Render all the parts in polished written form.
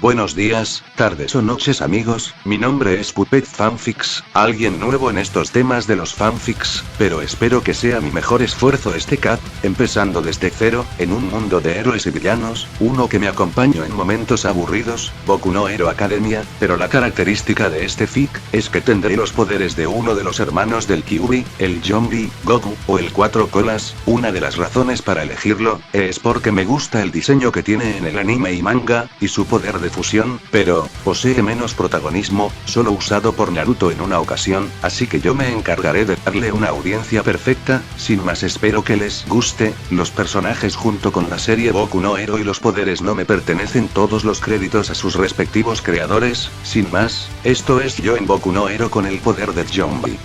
Buenos días, tardes o noches amigos, mi nombre es Puppet Fanfics, alguien nuevo en estos temas de los fanfics, pero espero que sea mi mejor esfuerzo este cat, empezando desde cero, en un mundo de héroes y villanos, uno que me acompañó en momentos aburridos, Boku no Hero Academia, pero la característica de este fic, es que tendré los poderes de uno de los hermanos del Kyuubi, el Yonbi, Goku, o el Cuatro Colas. Una de las razones para elegirlo, es porque me gusta el diseño que tiene en el anime y manga, y su poder de fusión, pero, posee menos protagonismo, solo usado por Naruto en una ocasión, así que yo me encargaré de darle una audiencia perfecta. Sin más, espero que les guste. Los personajes junto con la serie Boku no Hero y los poderes no me pertenecen, todos los créditos a sus respectivos creadores. Sin más, esto es yo en Boku no Hero con el poder de Yonbi.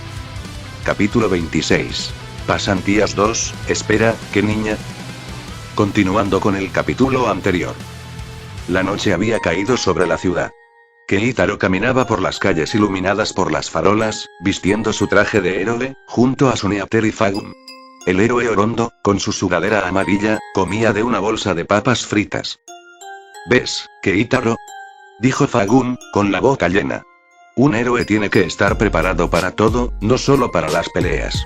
Capítulo 26. Pasantías 2, espera, ¿qué niña? Continuando con el capítulo anterior. La noche había caído sobre la ciudad. Keitaro caminaba por las calles iluminadas por las farolas, vistiendo su traje de héroe, junto a Suneater y Fagum. El héroe Orondo, con su sudadera amarilla, comía de una bolsa de papas fritas. ¿Ves, Keitaro?, dijo Fagum, con la boca llena. Un héroe tiene que estar preparado para todo, no solo para las peleas.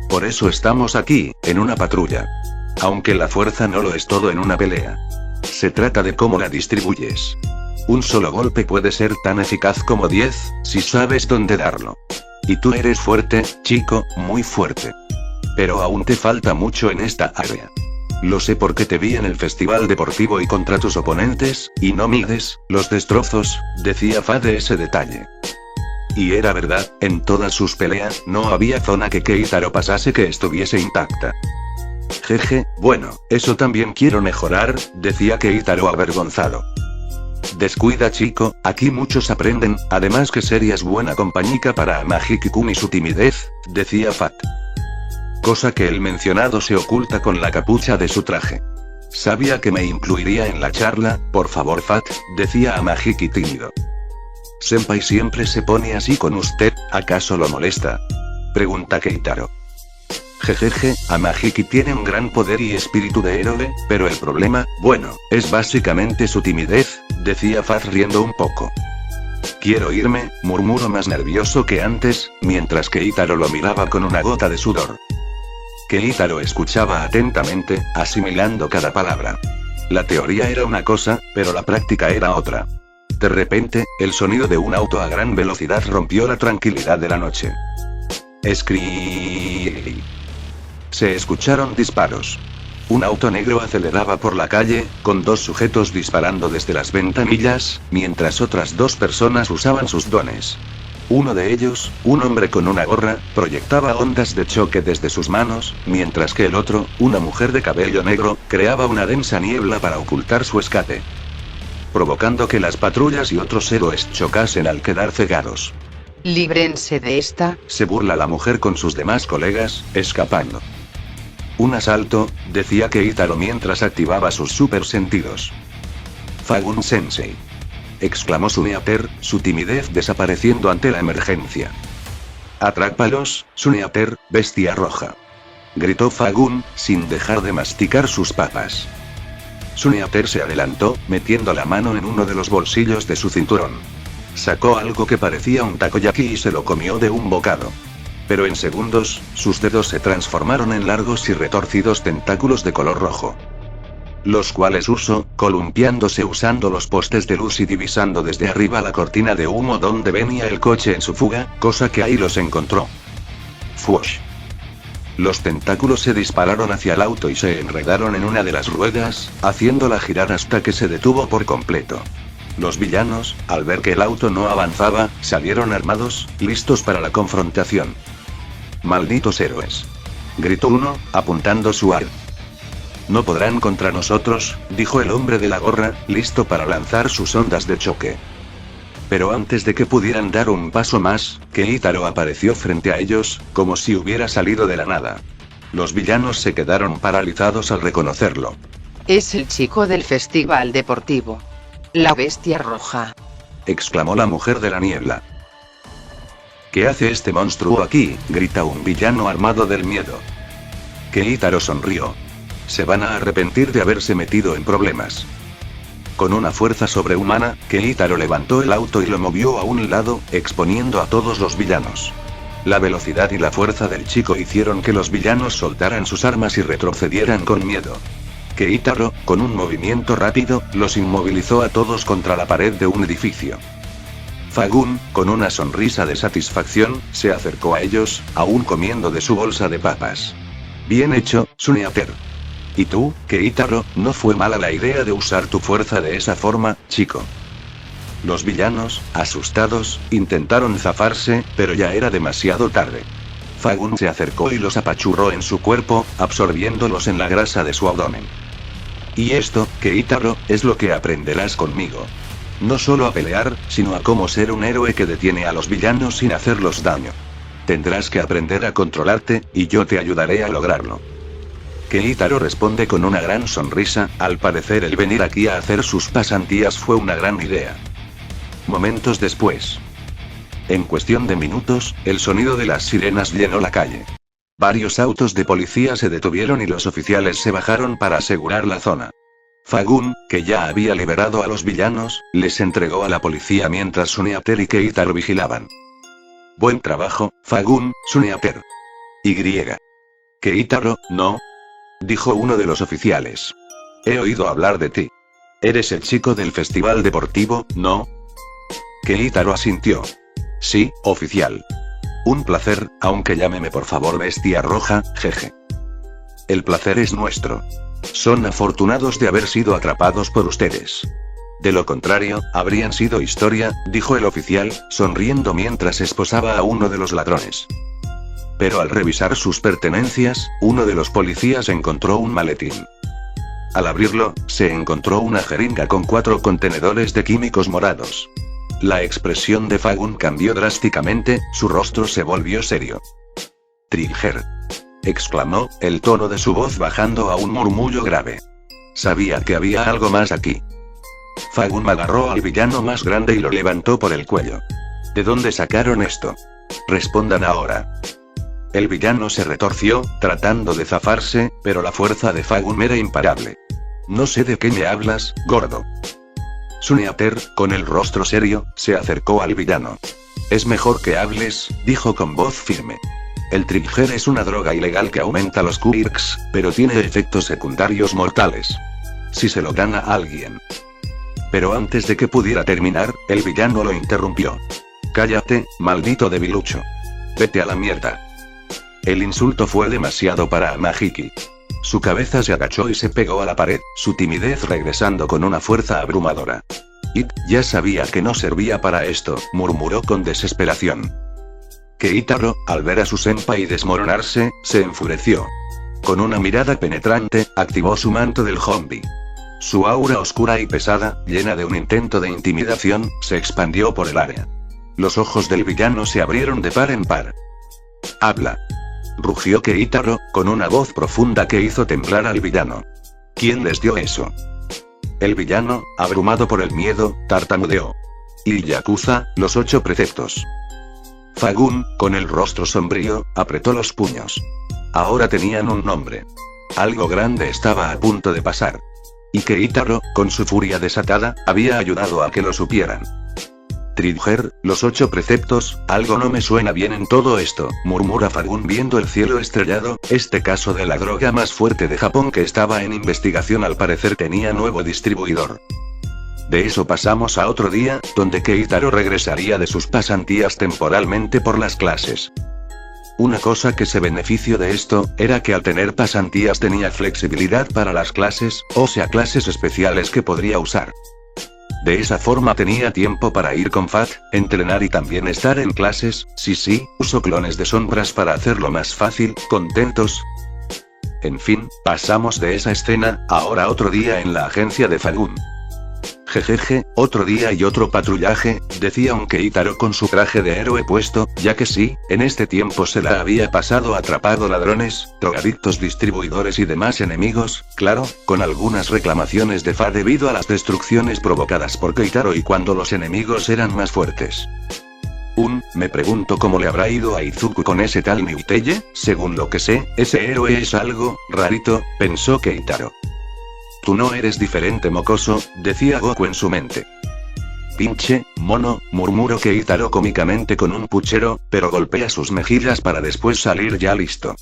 Por eso estamos aquí, en una patrulla. Aunque la fuerza no lo es todo en una pelea. Se trata de cómo la distribuyes. Un solo golpe puede ser tan eficaz como 10, si sabes dónde darlo. Y tú eres fuerte, chico, muy fuerte. Pero aún te falta mucho en esta área. Lo sé porque te vi en el festival deportivo y contra tus oponentes, y no mides los destrozos, decía Fa de ese detalle. Y era verdad, en todas sus peleas, no había zona que Keitaro pasase que estuviese intacta. Jeje, bueno, eso también quiero mejorar, decía Keitaro avergonzado. Descuida chico, aquí muchos aprenden, además que serías buena compañía para Amahiki-kun y su timidez, decía Fat. Cosa que el mencionado se oculta con la capucha de su traje. Sabía que me incluiría en la charla, por favor Fat, decía Amahiki tímido. Senpai siempre se pone así con usted, ¿acaso lo molesta?, pregunta Keitaro. Jejeje, Amahiki tiene un gran poder y espíritu de héroe, pero el problema, bueno, es básicamente su timidez, decía Faz riendo un poco. Quiero irme, murmuró más nervioso que antes, mientras Keitaro lo miraba con una gota de sudor. Keitaro escuchaba atentamente, asimilando cada palabra. La teoría era una cosa, pero la práctica era otra. De repente, el sonido de un auto a gran velocidad rompió la tranquilidad de la noche. Se escucharon disparos. Un auto negro aceleraba por la calle, con dos sujetos disparando desde las ventanillas, mientras otras dos personas usaban sus dones. Uno de ellos, un hombre con una gorra, proyectaba ondas de choque desde sus manos, mientras que el otro, una mujer de cabello negro, creaba una densa niebla para ocultar su escape, provocando que las patrullas y otros héroes chocasen al quedar cegados. Líbrense de esta, se burla la mujer con sus demás colegas, escapando. Un asalto, decía Keitaro mientras activaba sus super sentidos. Fagun Sensei, exclamó Suneater, su timidez desapareciendo ante la emergencia. Atrápalos, Suneater, bestia roja, gritó Fagun, sin dejar de masticar sus papas. Suneater se adelantó, metiendo la mano en uno de los bolsillos de su cinturón. Sacó algo que parecía un takoyaki y se lo comió de un bocado. Pero en segundos, sus dedos se transformaron en largos y retorcidos tentáculos de color rojo. Los cuales usó, columpiándose usando los postes de luz y divisando desde arriba la cortina de humo donde venía el coche en su fuga, cosa que ahí los encontró. Fuosh. Los tentáculos se dispararon hacia el auto y se enredaron en una de las ruedas, haciéndola girar hasta que se detuvo por completo. Los villanos, al ver que el auto no avanzaba, salieron armados, listos para la confrontación. ¡Malditos héroes!, gritó uno, apuntando su arma. No podrán contra nosotros, dijo el hombre de la gorra, listo para lanzar sus ondas de choque. Pero antes de que pudieran dar un paso más, Keitaro apareció frente a ellos, como si hubiera salido de la nada. Los villanos se quedaron paralizados al reconocerlo. Es el chico del festival deportivo. La bestia roja, exclamó la mujer de la niebla. ¿Qué hace este monstruo aquí?, grita un villano armado del miedo. Keitaro sonrió. Se van a arrepentir de haberse metido en problemas. Con una fuerza sobrehumana, Keitaro levantó el auto y lo movió a un lado, exponiendo a todos los villanos. La velocidad y la fuerza del chico hicieron que los villanos soltaran sus armas y retrocedieran con miedo. Keitaro, con un movimiento rápido, los inmovilizó a todos contra la pared de un edificio. Fagun, con una sonrisa de satisfacción, se acercó a ellos, aún comiendo de su bolsa de papas. Bien hecho, Suneater. Y tú, Keitaro, no fue mala la idea de usar tu fuerza de esa forma, chico. Los villanos, asustados, intentaron zafarse, pero ya era demasiado tarde. Fagun se acercó y los apachurró en su cuerpo, absorbiéndolos en la grasa de su abdomen. Y esto, Keitaro, es lo que aprenderás conmigo. No solo a pelear, sino a cómo ser un héroe que detiene a los villanos sin hacerlos daño. Tendrás que aprender a controlarte, y yo te ayudaré a lograrlo. Keitaro responde con una gran sonrisa, al parecer el venir aquí a hacer sus pasantías fue una gran idea. Momentos después. En cuestión de minutos, el sonido de las sirenas llenó la calle. Varios autos de policía se detuvieron y los oficiales se bajaron para asegurar la zona. Fagun, que ya había liberado a los villanos, les entregó a la policía mientras Suneater y Keitaro vigilaban. Buen trabajo, Fagun, Suneater. Y. Keitaro, no, dijo uno de los oficiales. He oído hablar de ti. Eres el chico del festival deportivo, ¿no? Keitaro asintió. Sí, oficial. Un placer, aunque llámeme por favor Bestia Roja, jeje. El placer es nuestro. Son afortunados de haber sido atrapados por ustedes. De lo contrario, habrían sido historia, dijo el oficial, sonriendo mientras esposaba a uno de los ladrones. Pero al revisar sus pertenencias, uno de los policías encontró un maletín. Al abrirlo, se encontró una jeringa con 4 contenedores de químicos morados. La expresión de Fagun cambió drásticamente, su rostro se volvió serio. Trigger. Exclamó, el tono de su voz bajando a un murmullo grave. Sabía que había algo más aquí. Fagun agarró al villano más grande y lo levantó por el cuello. ¿De dónde sacaron esto? Respondan ahora. El villano se retorció, tratando de zafarse, pero la fuerza de Fagun era imparable. No sé de qué me hablas, gordo. Suneater, con el rostro serio, se acercó al villano. Es mejor que hables, dijo con voz firme. El Trigger es una droga ilegal que aumenta los quirks, pero tiene efectos secundarios mortales. Si se lo dan a alguien. Pero antes de que pudiera terminar, el villano lo interrumpió. Cállate, maldito debilucho. Vete a la mierda. El insulto fue demasiado para Amahiki. Su cabeza se agachó y se pegó a la pared, su timidez regresando con una fuerza abrumadora. It, ya sabía que no servía para esto, murmuró con desesperación. Keitaro, al ver a su senpai desmoronarse, se enfureció. Con una mirada penetrante, activó su manto del zombie. Su aura oscura y pesada, llena de un intento de intimidación, se expandió por el área. Los ojos del villano se abrieron de par en par. Habla. Rugió Keitaro, con una voz profunda que hizo temblar al villano. ¿Quién les dio eso? El villano, abrumado por el miedo, tartamudeó. Y Yakuza, los 8 preceptos. Fagun, con el rostro sombrío, apretó los puños. Ahora tenían un nombre. Algo grande estaba a punto de pasar. Y Keitaro, con su furia desatada, había ayudado a que lo supieran. Trigger, los 8 preceptos, algo no me suena bien en todo esto, murmura Fagun viendo el cielo estrellado. Este caso de la droga más fuerte de Japón que estaba en investigación al parecer tenía nuevo distribuidor. De eso pasamos a otro día, donde Keitaro regresaría de sus pasantías temporalmente por las clases. Una cosa que se benefició de esto, era que al tener pasantías tenía flexibilidad para las clases, o sea clases especiales que podría usar. De esa forma tenía tiempo para ir con Fat, entrenar y también estar en clases. Sí, uso clones de sombras para hacerlo más fácil, contentos. En fin, pasamos de esa escena, ahora otro día en la agencia de Fagun. Jejeje, otro día y otro patrullaje, decía un Keitaro con su traje de héroe puesto, ya que sí, en este tiempo se la había pasado atrapado ladrones, drogadictos, distribuidores y demás enemigos, claro, con algunas reclamaciones de Fa debido a las destrucciones provocadas por Keitaro y cuando los enemigos eran más fuertes. Me pregunto cómo le habrá ido a Izuku con ese tal Niuteye, según lo que sé, ese héroe es algo rarito, pensó Keitaro. Tú no eres diferente, mocoso, decía Goku en su mente. Pinche mono, murmuró Keitaro cómicamente con un puchero, pero golpea sus mejillas para después salir ya listo.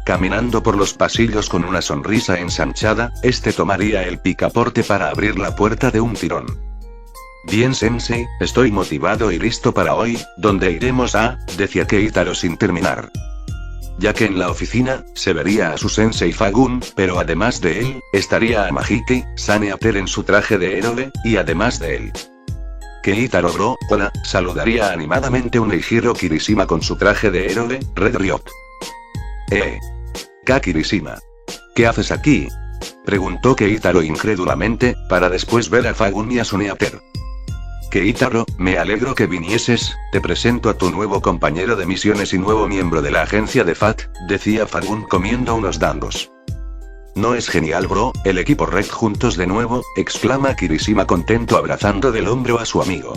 Caminando por los pasillos con una sonrisa ensanchada, tomaría el picaporte para abrir la puerta de un tirón. Bien, sensei, estoy motivado y listo para hoy, ¿dónde iremos a?, decía Keitaro sin terminar. Ya que en la oficina, se vería a su sensei Fagun, pero además de él, estaría a Mahiki, Saneater en su traje de héroe, y además de él. Keitaro bro, hola, saludaría animadamente un Eijiro Kirishima con su traje de héroe, Red Ryot. K. Kirishima. ¿Qué haces aquí?, preguntó Keitaro incrédulamente, para después ver a Fagun y a Saneater. Keitaro, me alegro que vinieses, te presento a tu nuevo compañero de misiones y nuevo miembro de la agencia de FAT, decía Fagun comiendo unos dangos. ¿No es genial, bro, el equipo Red juntos de nuevo?, exclama Kirishima contento abrazando del hombro a su amigo.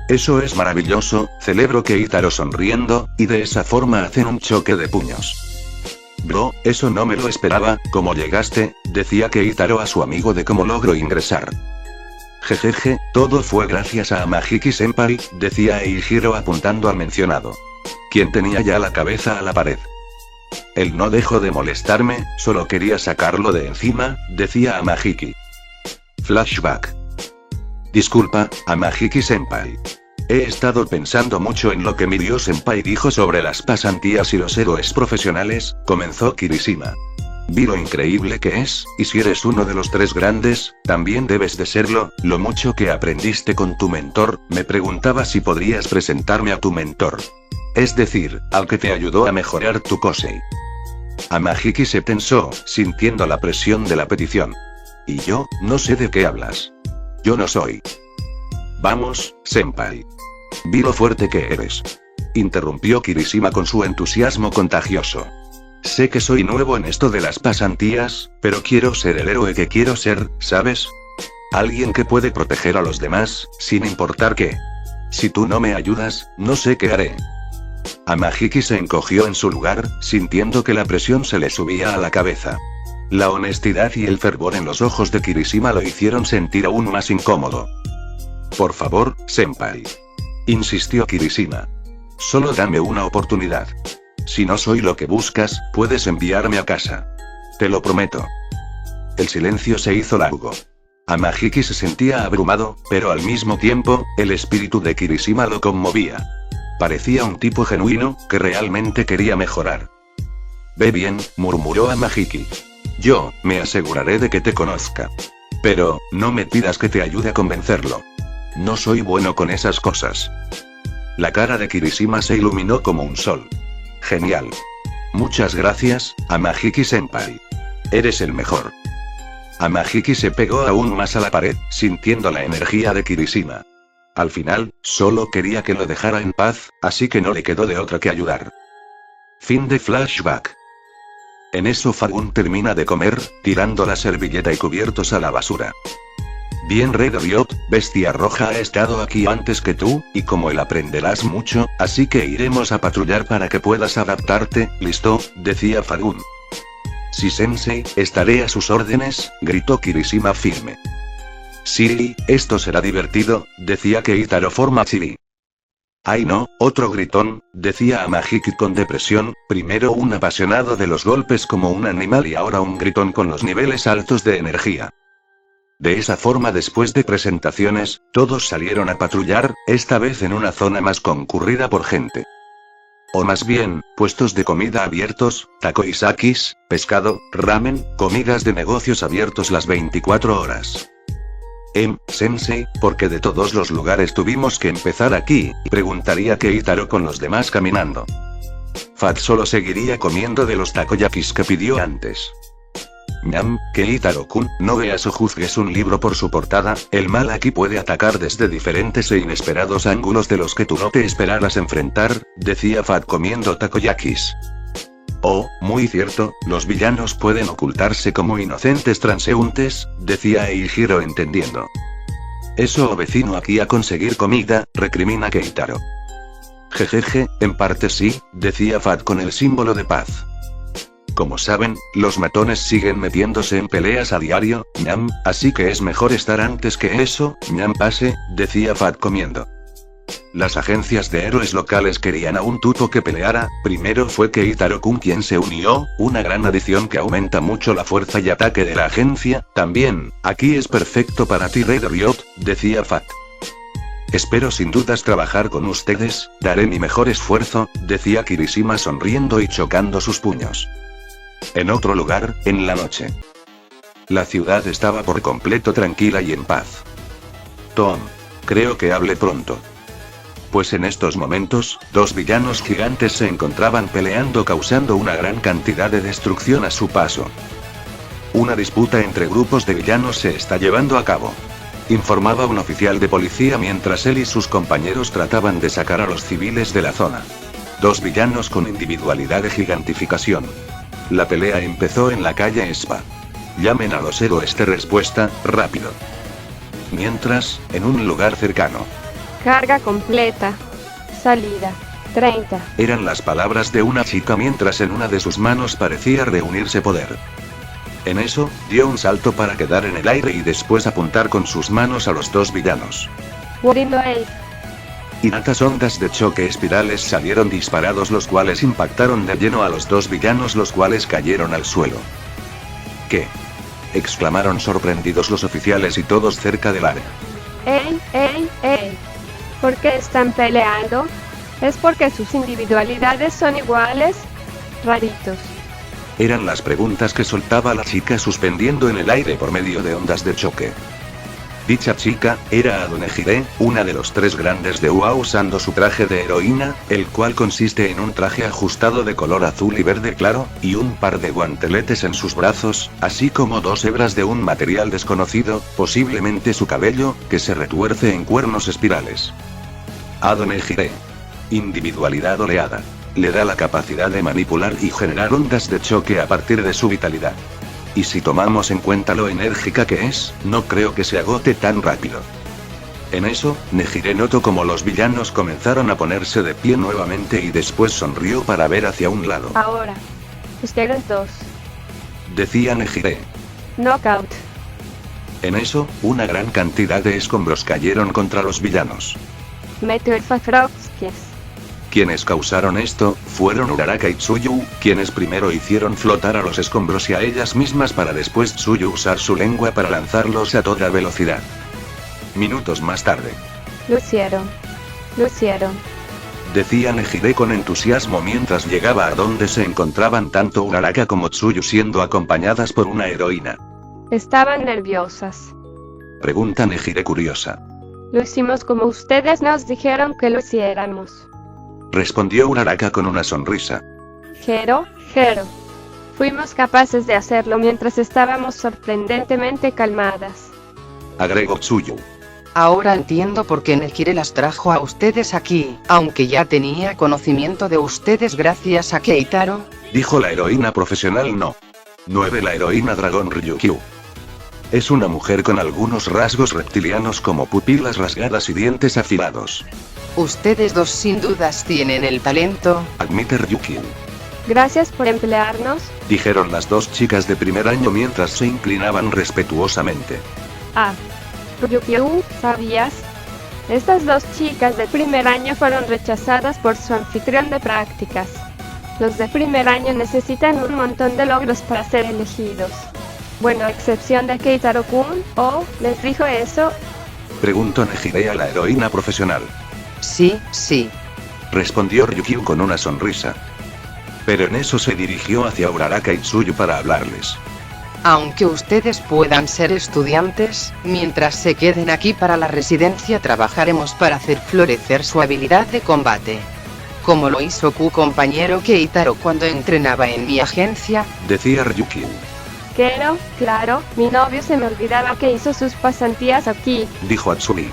Eso es maravilloso, celebró Keitaro sonriendo, y de esa forma hacen un choque de puños. Bro, eso no me lo esperaba, ¿cómo llegaste?, decía Keitaro a su amigo de cómo logró ingresar. Jejeje, todo fue gracias a Mahiki-senpai, decía Eijiro apuntando al mencionado. Quien tenía ya la cabeza a la pared. Él no dejó de molestarme, solo quería sacarlo de encima, decía a Mahiki. Flashback. Disculpa, Mahiki-senpai. He estado pensando mucho en lo que Mirio-senpai dijo sobre las pasantías y los héroes profesionales, comenzó Kirishima. Vi lo increíble que es, y si eres uno de los 3 grandes, también debes de serlo, lo mucho que aprendiste con tu mentor, me preguntaba si podrías presentarme a tu mentor. Es decir, al que te ayudó a mejorar tu Kosei. Mahiki se tensó, sintiendo la presión de la petición. Y yo, no sé de qué hablas. Yo no soy. Vamos, senpai. Vi lo fuerte que eres. Interrumpió Kirishima con su entusiasmo contagioso. Sé que soy nuevo en esto de las pasantías, pero quiero ser el héroe que quiero ser, ¿sabes? Alguien que puede proteger a los demás, sin importar qué. Si tú no me ayudas, no sé qué haré. Mahiki se encogió en su lugar, sintiendo que la presión se le subía a la cabeza. La honestidad y el fervor en los ojos de Kirishima lo hicieron sentir aún más incómodo. Por favor, senpai. Insistió Kirishima. Solo dame una oportunidad. Si no soy lo que buscas, puedes enviarme a casa. Te lo prometo. El silencio se hizo largo. Mahiki se sentía abrumado, pero al mismo tiempo, el espíritu de Kirishima lo conmovía. Parecía un tipo genuino, que realmente quería mejorar. Ve bien, murmuró Mahiki. Yo, me aseguraré de que te conozca. Pero, no me pidas que te ayude a convencerlo. No soy bueno con esas cosas. La cara de Kirishima se iluminó como un sol. Genial. Muchas gracias, Mahiki-senpai. Eres el mejor. Mahiki se pegó aún más a la pared, sintiendo la energía de Kirishima. Al final, solo quería que lo dejara en paz, así que no le quedó de otra que ayudar. Fin de flashback. En eso Fagun termina de comer, tirando la servilleta y cubiertos a la basura. Bien, Red Ryot, bestia roja ha estado aquí antes que tú, y como él aprenderás mucho, así que iremos a patrullar para que puedas adaptarte, ¿listo?, decía Fagun. Sí, sensei, estaré a sus órdenes, gritó Kirishima firme. Sí, esto será divertido, decía Keitaro forma chibi. Ay no, otro gritón, decía Mahiki con depresión, primero un apasionado de los golpes como un animal y ahora un gritón con los niveles altos de energía. De esa forma, después de presentaciones, todos salieron a patrullar, esta vez en una zona más concurrida por gente. O más bien, puestos de comida abiertos, takoyakis, pescado, ramen, comidas de negocios abiertos las 24 horas. Sensei, ¿por qué de todos los lugares tuvimos que empezar aquí?, preguntaría Keitaro con los demás caminando. Fat solo seguiría comiendo de los takoyakis que pidió antes. Ñam, Keitaro-kun, no veas o juzgues un libro por su portada, el mal aquí puede atacar desde diferentes e inesperados ángulos de los que tú no te esperaras enfrentar, decía Fat comiendo takoyakis. Oh, muy cierto, los villanos pueden ocultarse como inocentes transeúntes, decía Eijiro entendiendo. Eso o vecino aquí a conseguir comida, recrimina Keitaro. Jejeje, en parte sí, decía Fat con el símbolo de paz. Como saben, los matones siguen metiéndose en peleas a diario, ñam, así que es mejor estar antes que eso, ñam pase, decía Fat comiendo. Las agencias de héroes locales querían a un tipo que peleara. Primero fue Keitaro-kun quien se unió, una gran adición que aumenta mucho la fuerza y ataque de la agencia. También, aquí es perfecto para ti Red Riot, decía Fat. Espero sin dudas trabajar con ustedes, daré mi mejor esfuerzo, decía Kirishima sonriendo y chocando sus puños. En otro lugar, en la noche. La ciudad estaba por completo tranquila y en paz. Tom. Creo que hablé pronto. Pues en estos momentos, dos villanos gigantes se encontraban peleando causando una gran cantidad de destrucción a su paso. Una disputa entre grupos de villanos se está llevando a cabo. Informaba un oficial de policía mientras él y sus compañeros trataban de sacar a los civiles de la zona. Dos villanos con individualidad de gigantificación. La pelea empezó en la calle Spa. Llamen a los héroes de respuesta, rápido. Mientras, en un lugar cercano. Carga completa. Salida. 30. Eran las palabras de una chica mientras en una de sus manos parecía reunirse poder. En eso, dio un salto para quedar en el aire y después apuntar con sus manos a los dos villanos. Y altas ondas de choque espirales salieron disparados los cuales impactaron de lleno a los dos villanos los cuales cayeron al suelo. ¿Qué? Exclamaron sorprendidos los oficiales y todos cerca del área. ¡Ey! ¿Por qué están peleando? ¿Es porque sus individualidades son iguales? Raritos. Eran las preguntas que soltaba la chica suspendiendo en el aire por medio de ondas de choque. Dicha chica, era Adone Hide, una de los tres grandes de UA usando su traje de heroína, el cual consiste en un traje ajustado de color azul y verde claro, y un par de guanteletes en sus brazos, así como dos hebras de un material desconocido, posiblemente su cabello, que se retuerce en cuernos espirales. Adone Hide. Individualidad oleada. Le da la capacidad de manipular y generar ondas de choque a partir de su vitalidad. Y si tomamos en cuenta lo enérgica que es, no creo que se agote tan rápido. En eso, Nejire notó como los villanos comenzaron a ponerse de pie nuevamente y después sonrió para ver hacia un lado. Ahora. Ustedes dos. Decía Nejire. Knockout. En eso, una gran cantidad de escombros cayeron contra los villanos. Meteor Fafrovskis. Quienes causaron esto, fueron Uraraka y Tsuyu, quienes primero hicieron flotar a los escombros y a ellas mismas para después Tsuyu usar su lengua para lanzarlos a toda velocidad. Minutos más tarde. Lo hicieron. Decía Nejire con entusiasmo mientras llegaba a donde se encontraban tanto Uraraka como Tsuyu siendo acompañadas por una heroína. Estaban nerviosas. Pregunta Nejire curiosa. Lo hicimos como ustedes nos dijeron que lo hiciéramos. Respondió Uraraka con una sonrisa. Jero. Fuimos capaces de hacerlo mientras estábamos sorprendentemente calmadas. Agregó Tsuyu. Ahora entiendo por qué Nejire las trajo a ustedes aquí, aunque ya tenía conocimiento de ustedes gracias a Keitaro. Dijo la heroína profesional no. 9. La heroína dragón Ryukyu. Es una mujer con algunos rasgos reptilianos como pupilas rasgadas y dientes afilados. Ustedes dos sin dudas tienen el talento, Admite Ryukyu. Gracias por emplearnos. Dijeron las dos chicas de primer año mientras se inclinaban respetuosamente. Ryukyu, ¿sabías? Estas dos chicas de primer año fueron rechazadas por su anfitrión de prácticas. Los de primer año necesitan un montón de logros para ser elegidos. Bueno, a excepción de Keitaro-kun, ¿les dijo eso? Preguntó Nejire a la heroína profesional. Sí. Respondió Ryukyu con una sonrisa. Pero en eso se dirigió hacia Uraraka y Tsuyu para hablarles. Aunque ustedes puedan ser estudiantes, mientras se queden aquí para la residencia trabajaremos para hacer florecer su habilidad de combate. Como lo hizo Ku compañero Keitaro cuando entrenaba en mi agencia, decía Ryukyu. Claro, mi novio se me olvidaba que hizo sus pasantías aquí. Dijo Atsui.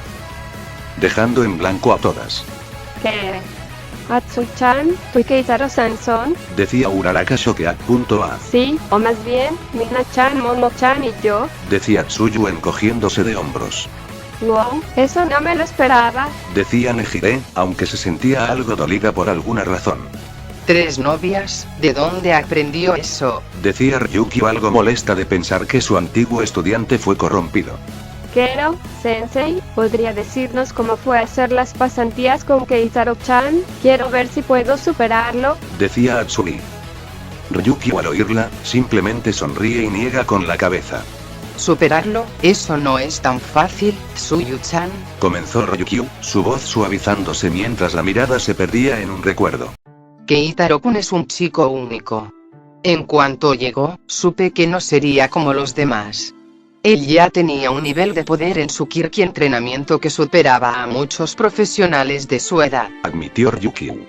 Dejando en blanco a todas. ¿Qué? Atsui-chan, ¿tú y Keitaro-san son? Decía Uraraka Shokeak.a. Sí, o más bien, Mina-chan, Momo-chan y yo. Decía Tsuyu encogiéndose de hombros. Wow, eso no me lo esperaba. Decía Nejire, aunque se sentía algo dolida por alguna razón. 3 novias, ¿de dónde aprendió eso? Decía Ryukyu algo molesta de pensar que su antiguo estudiante fue corrompido. Kero, Sensei, ¿podría decirnos cómo fue hacer las pasantías con Keitaro-chan? Quiero ver si puedo superarlo. Decía Atsui. Ryukyu al oírla, simplemente sonríe y niega con la cabeza. ¿Superarlo? Eso no es tan fácil, Tsuyu-chan. Comenzó Ryukyu, su voz suavizándose mientras la mirada se perdía en un recuerdo. Keitaro-kun es un chico único. En cuanto llegó, supe que no sería como los demás. Él ya tenía un nivel de poder en su kirk y entrenamiento que superaba a muchos profesionales de su edad. Admitió Ryukyu.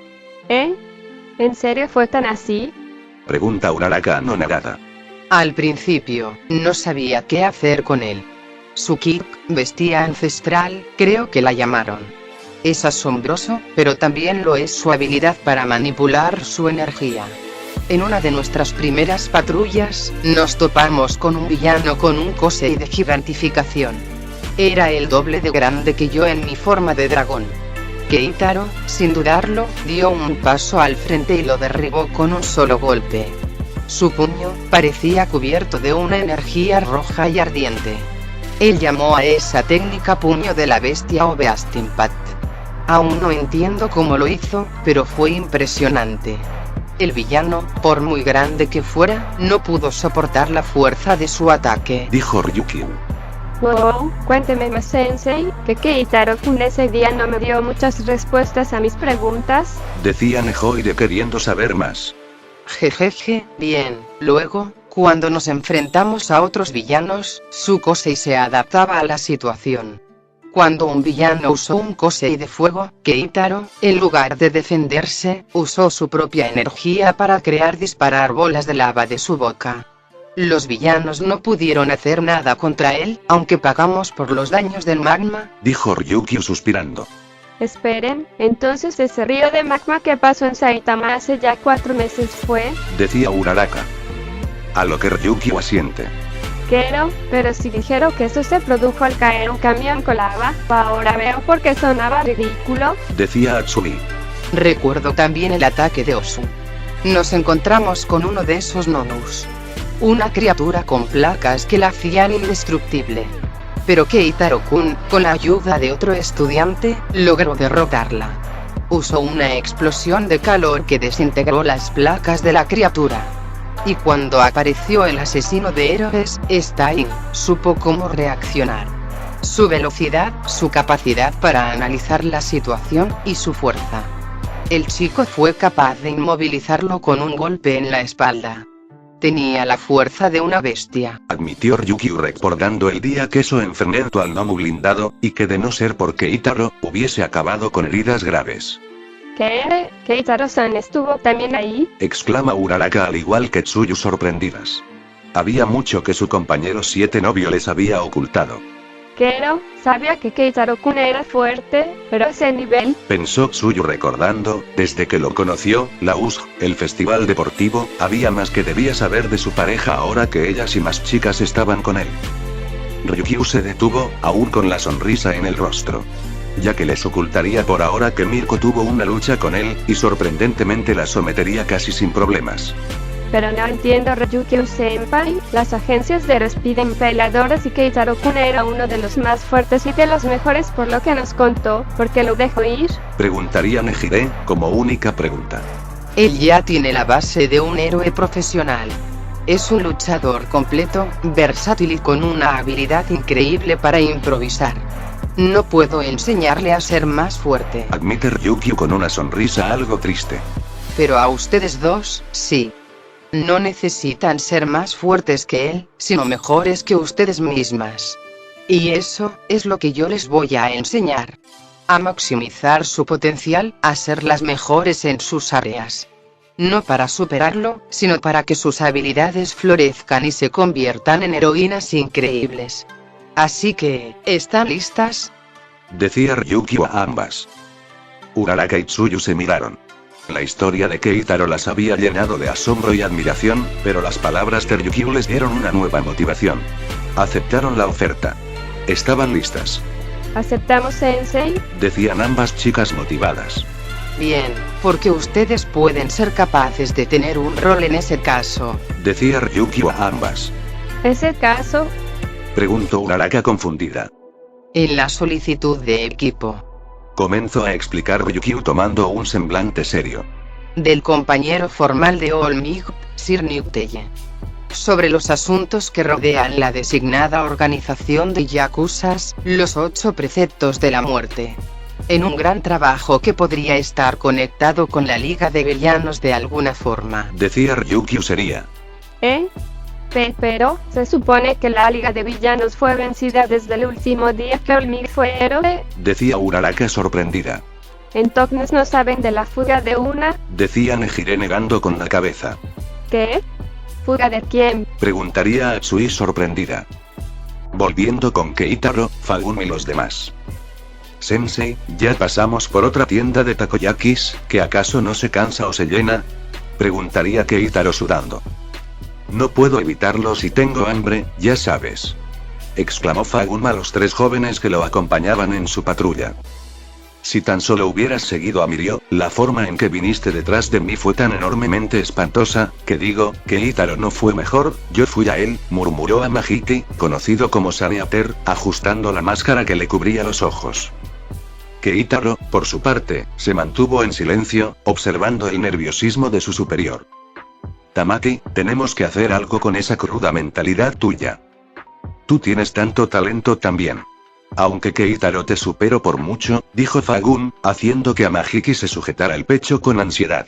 ¿En serio fue tan así? Pregunta Uraraka anonadada. Al principio, no sabía qué hacer con él. Su kirk, bestia ancestral, creo que la llamaron. Es asombroso, pero también lo es su habilidad para manipular su energía. En una de nuestras primeras patrullas, nos topamos con un villano con un Kosei de gigantificación. Era el doble de grande que yo en mi forma de dragón. Keitaro, sin dudarlo, dio un paso al frente y lo derribó con un solo golpe. Su puño parecía cubierto de una energía roja y ardiente. Él llamó a esa técnica puño de la bestia o Beast Impact. Aún no entiendo cómo lo hizo, pero fue impresionante. El villano, por muy grande que fuera, no pudo soportar la fuerza de su ataque. Dijo Ryukyu. Wow, cuénteme más, Sensei, que Keitaro-kun ese día no me dio muchas respuestas a mis preguntas. Decía Nehoide queriendo saber más. Jejeje, bien. Luego, cuando nos enfrentamos a otros villanos, su Kosei se adaptaba a la situación. Cuando un villano usó un Kosei de fuego, Keitaro, en lugar de defenderse, usó su propia energía para disparar bolas de lava de su boca. Los villanos no pudieron hacer nada contra él, aunque pagamos por los daños del magma. Dijo Ryukyu suspirando. Esperen, entonces ese río de magma que pasó en Saitama hace ya 4 meses fue... Decía Uraraka. A lo que Ryukyu asiente. Pero si dijeron que eso se produjo al caer un camión con lava, ahora veo por qué sonaba ridículo. Decía Atsui. Recuerdo también el ataque de Osu. Nos encontramos con uno de esos Nonus. Una criatura con placas que la hacían indestructible. Pero Keitaro-kun, con la ayuda de otro estudiante, logró derrotarla. Usó una explosión de calor que desintegró las placas de la criatura. Y cuando apareció el asesino de héroes, Stein, supo cómo reaccionar. Su velocidad, su capacidad para analizar la situación, y su fuerza. El chico fue capaz de inmovilizarlo con un golpe en la espalda. Tenía la fuerza de una bestia. Admitió Ryukyu recordando el día que eso enfrentó al gnomo blindado, y que de no ser por Keitaro, hubiese acabado con heridas graves. ¿Qué? ¿Keitaro-san estuvo también ahí? Exclama Uraraka al igual que Tsuyu sorprendidas. Había mucho que su compañero 7 novio les había ocultado. Sabía que Keitaro-kun era fuerte, pero ese nivel... Pensó Tsuyu recordando, desde que lo conoció, la USG, el festival deportivo, había más que debía saber de su pareja ahora que ellas y más chicas estaban con él. Ryukyu se detuvo, aún con la sonrisa en el rostro. Ya que les ocultaría por ahora que Mirko tuvo una lucha con él, y sorprendentemente la sometería casi sin problemas. Pero no entiendo, Ryukyu-senpai, las agencias de héroes piden peleadores y Keitaro-kun era uno de los más fuertes y de los mejores por lo que nos contó, ¿por qué lo dejó ir? Preguntaría Nejire, como única pregunta. Él ya tiene la base de un héroe profesional. Es un luchador completo, versátil y con una habilidad increíble para improvisar. No puedo enseñarle a ser más fuerte. Admite Ryukyu con una sonrisa algo triste. Pero a ustedes dos, sí. No necesitan ser más fuertes que él, sino mejores que ustedes mismas. Y eso es lo que yo les voy a enseñar. A maximizar su potencial, a ser las mejores en sus áreas. No para superarlo, sino para que sus habilidades florezcan y se conviertan en heroínas increíbles. Así que, ¿están listas? Decía Ryukyu a ambas. Uraraka y Tsuyu se miraron. La historia de Keitaro las había llenado de asombro y admiración, pero las palabras de Ryukyu les dieron una nueva motivación. Aceptaron la oferta. Estaban listas. ¿Aceptamos, Sensei? Decían ambas chicas motivadas. Bien, porque ustedes pueden ser capaces de tener un rol en ese caso. Decía Ryukyu a ambas. ¿Ese caso? Preguntó Uraraka confundida. En la solicitud de equipo. Comenzó a explicar Ryukyu tomando un semblante serio. Del compañero formal de Olmig, Sir Newteye. Sobre los asuntos que rodean la designada organización de Yakuzas, los 8 preceptos de la muerte. En un gran trabajo que podría estar conectado con la Liga de Villanos de alguna forma. Decía Ryukyu sería. Pero, se supone que la Liga de Villanos fue vencida desde el último día que Olmig fue héroe. Decía Uraraka sorprendida. Entonces no saben de la fuga de una. Decía Nejire negando con la cabeza. ¿Qué? ¿Fuga de quién? Preguntaría Atsui sorprendida. Volviendo con Keitaro, Fagum y los demás. Sensei, ya pasamos por otra tienda de takoyakis, ¿que acaso no se cansa o se llena? Preguntaría Keitaro sudando. No puedo evitarlo si tengo hambre, ya sabes. Exclamó Fagum a los 3 jóvenes que lo acompañaban en su patrulla. Si tan solo hubieras seguido a Mirio, la forma en que viniste detrás de mí fue tan enormemente espantosa, que digo, Keitaro no fue mejor, yo fui a él, murmuró Amahiki, conocido como Saneater, ajustando la máscara que le cubría los ojos. Keitaro, por su parte, se mantuvo en silencio, observando el nerviosismo de su superior. Tamaki, tenemos que hacer algo con esa cruda mentalidad tuya. Tú tienes tanto talento también. Aunque Keitaro te supero por mucho, dijo Fagum, haciendo que Amahiki se sujetara el pecho con ansiedad.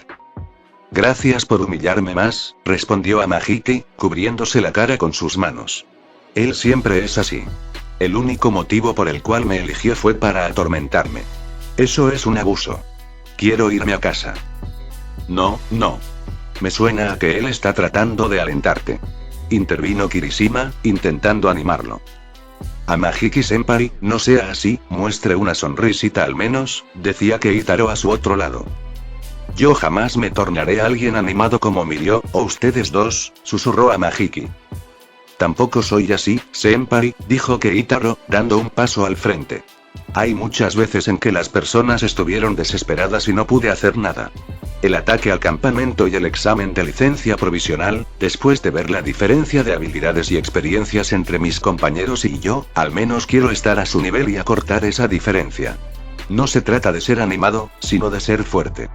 Gracias por humillarme más, respondió Amahiki, cubriéndose la cara con sus manos. Él siempre es así. El único motivo por el cual me eligió fue para atormentarme. Eso es un abuso. Quiero irme a casa. No. Me suena a que él está tratando de alentarte. Intervino Kirishima, intentando animarlo. Amahiki-senpai, no sea así, muestre una sonrisita al menos, decía Keitaro a su otro lado. Yo jamás me tornaré alguien animado como Mirio, o ustedes dos, susurró Amahiki. Tampoco soy así, senpai, dijo Keitaro, dando un paso al frente. Hay muchas veces en que las personas estuvieron desesperadas y no pude hacer nada. El ataque al campamento y el examen de licencia provisional, después de ver la diferencia de habilidades y experiencias entre mis compañeros y yo, al menos quiero estar a su nivel y acortar esa diferencia. No se trata de ser animado, sino de ser fuerte.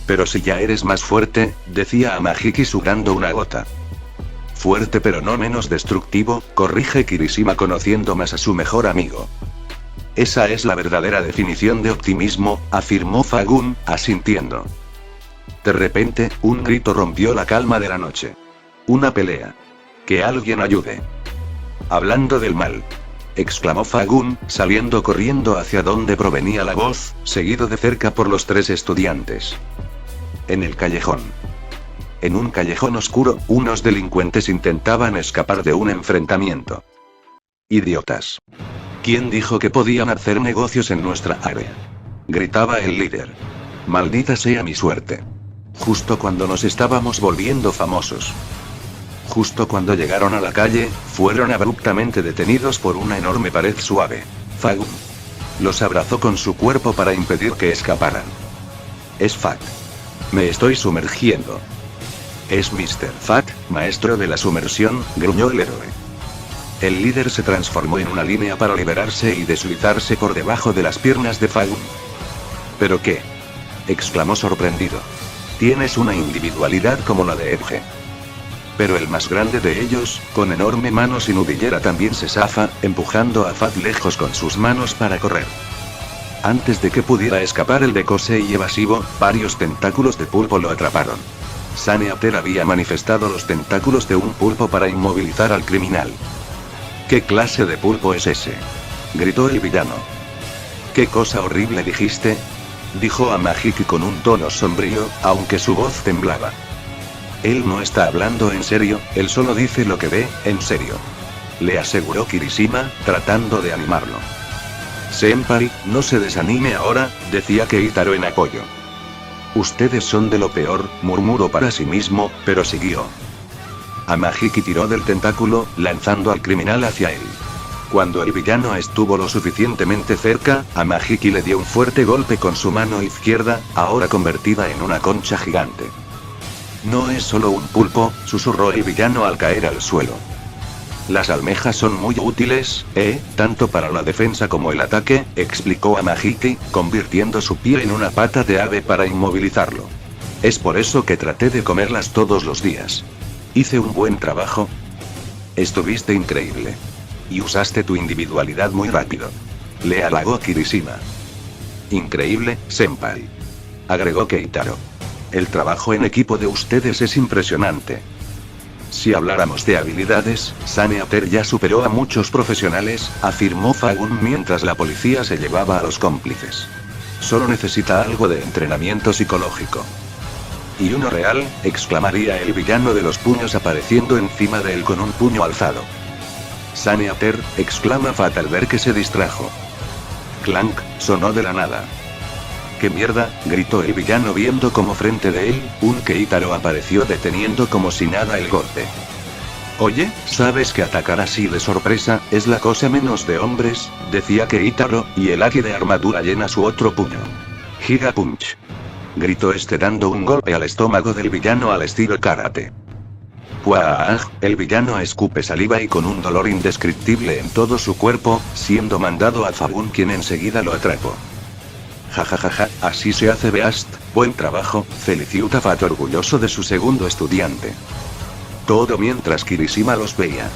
Pero si ya eres más fuerte, decía Amahiki sudando una gota. Fuerte pero no menos destructivo, corrige Kirishima conociendo más a su mejor amigo. Esa es la verdadera definición de optimismo, afirmó Fagum, asintiendo. De repente, un grito rompió la calma de la noche. Una pelea. Que alguien ayude. Hablando del mal. Exclamó Fagum, saliendo corriendo hacia donde provenía la voz, seguido de cerca por los 3 estudiantes. En el callejón. En un callejón oscuro, unos delincuentes intentaban escapar de un enfrentamiento. Idiotas. ¿Quién dijo que podían hacer negocios en nuestra área? Gritaba el líder. Maldita sea mi suerte. Justo cuando nos estábamos volviendo famosos. Justo cuando llegaron a la calle, fueron abruptamente detenidos por una enorme pared suave. Fagum los abrazó con su cuerpo para impedir que escaparan. Es Fat. Me estoy sumergiendo. Es Mr. Fat, maestro de la sumersión, gruñó el héroe. El líder se transformó en una línea para liberarse y deslizarse por debajo de las piernas de Fagum. ¿Pero qué? Exclamó sorprendido. Tienes una individualidad como la de Edge. Pero el más grande de ellos, con enorme mano sin nudillera también se zafa, empujando a Fat lejos con sus manos para correr. Antes de que pudiera escapar el Dekosei evasivo, varios tentáculos de pulpo lo atraparon. Saneater había manifestado los tentáculos de un pulpo para inmovilizar al criminal. ¿Qué clase de pulpo es ese? Gritó el villano. ¿Qué cosa horrible dijiste? Dijo Amahiki con un tono sombrío, aunque su voz temblaba. Él no está hablando en serio, él solo dice lo que ve, en serio. Le aseguró Kirishima, tratando de animarlo. Senpai, no se desanime ahora, decía Keitaro en apoyo. Ustedes son de lo peor, murmuró para sí mismo, pero siguió. Amahiki tiró del tentáculo, lanzando al criminal hacia él. Cuando el villano estuvo lo suficientemente cerca, Amahiki le dio un fuerte golpe con su mano izquierda, ahora convertida en una concha gigante. No es solo un pulpo, susurró el villano al caer al suelo. Las almejas son muy útiles, tanto para la defensa como el ataque, explicó Amahiki, convirtiendo su pie en una pata de ave para inmovilizarlo. Es por eso que traté de comerlas todos los días. ¿Hice un buen trabajo? Estuviste increíble. Y usaste tu individualidad muy rápido. Le halagó Kirishima. Increíble, senpai. Agregó Keitaro. El trabajo en equipo de ustedes es impresionante. Si habláramos de habilidades, Saneater ya superó a muchos profesionales, afirmó Fagun mientras la policía se llevaba a los cómplices. Solo necesita algo de entrenamiento psicológico. ¿Y uno real?, exclamaría el villano de los puños apareciendo encima de él con un puño alzado. Saneater, exclama Fat al ver que se distrajo. Clank, sonó de la nada. ¿Qué mierda?, gritó el villano viendo como frente de él, un Keitaro apareció deteniendo como si nada el golpe. Oye, ¿sabes que atacar así de sorpresa es la cosa menos de hombres?, decía Keitaro, y el haki de armadura llena su otro puño. Giga Punch. Gritó este dando un golpe al estómago del villano al estilo karate. ¡Puah! El villano escupe saliva y con un dolor indescriptible en todo su cuerpo, siendo mandado a Fagun quien enseguida lo atrapó. Jajajaja, así se hace Beast, buen trabajo, felicita Fat orgulloso de su segundo estudiante. Todo mientras Kirishima los veía.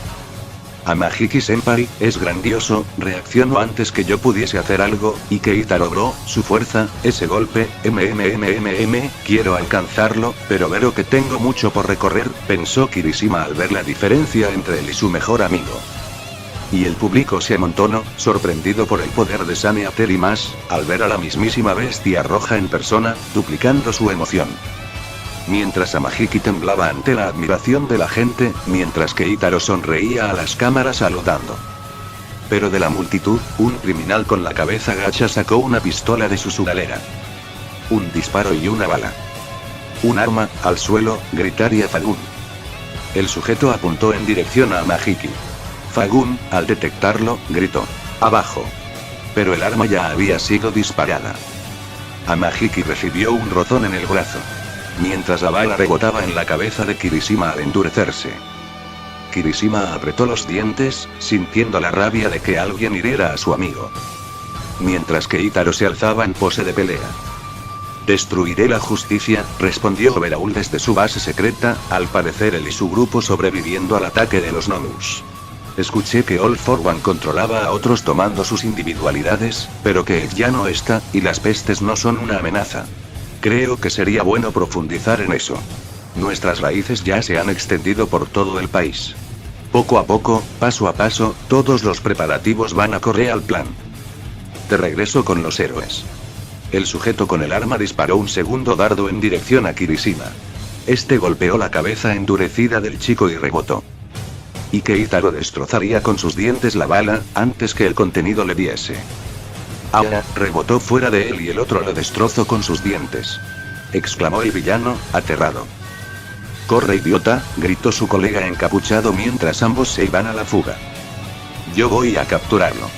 Amahiki senpai, es grandioso, reaccionó antes que yo pudiese hacer algo, y Keitaro bro, su fuerza, ese golpe, quiero alcanzarlo, pero veo que tengo mucho por recorrer, pensó Kirishima al ver la diferencia entre él y su mejor amigo. Y el público se amontonó, sorprendido por el poder de Saneater y más, al ver a la mismísima bestia roja en persona, duplicando su emoción. Mientras Amahiki temblaba ante la admiración de la gente, mientras Keitaro sonreía a las cámaras saludando. Pero de la multitud, un criminal con la cabeza gacha sacó una pistola de su sudadera. Un disparo y una bala. Un arma, al suelo, gritaría Fagun. El sujeto apuntó en dirección a Amahiki. Fagun, al detectarlo, gritó. ¡Abajo! Pero el arma ya había sido disparada. Amahiki recibió un rozón en el brazo. Mientras la bala rebotaba en la cabeza de Kirishima al endurecerse. Kirishima apretó los dientes, sintiendo la rabia de que alguien hiriera a su amigo. Mientras Keitaro se alzaba en pose de pelea. Destruiré la justicia, respondió Overhaul desde su base secreta, al parecer él y su grupo sobreviviendo al ataque de los Nomus. Escuché que All for One controlaba a otros tomando sus individualidades, pero que ya no está, y las pestes no son una amenaza. Creo que sería bueno profundizar en eso. Nuestras raíces ya se han extendido por todo el país. Poco a poco, paso a paso, todos los preparativos van acorde al plan. De regreso con los héroes. El sujeto con el arma disparó un segundo dardo en dirección a Kirishima. Este golpeó la cabeza endurecida del chico y rebotó. Y Keitaro destrozaría con sus dientes la bala, antes que el contenido le diese. Ahora, rebotó fuera de él y el otro lo destrozó con sus dientes. Exclamó el villano, aterrado. ¡Corre, idiota!, gritó su colega encapuchado mientras ambos se iban a la fuga. Yo voy a capturarlo.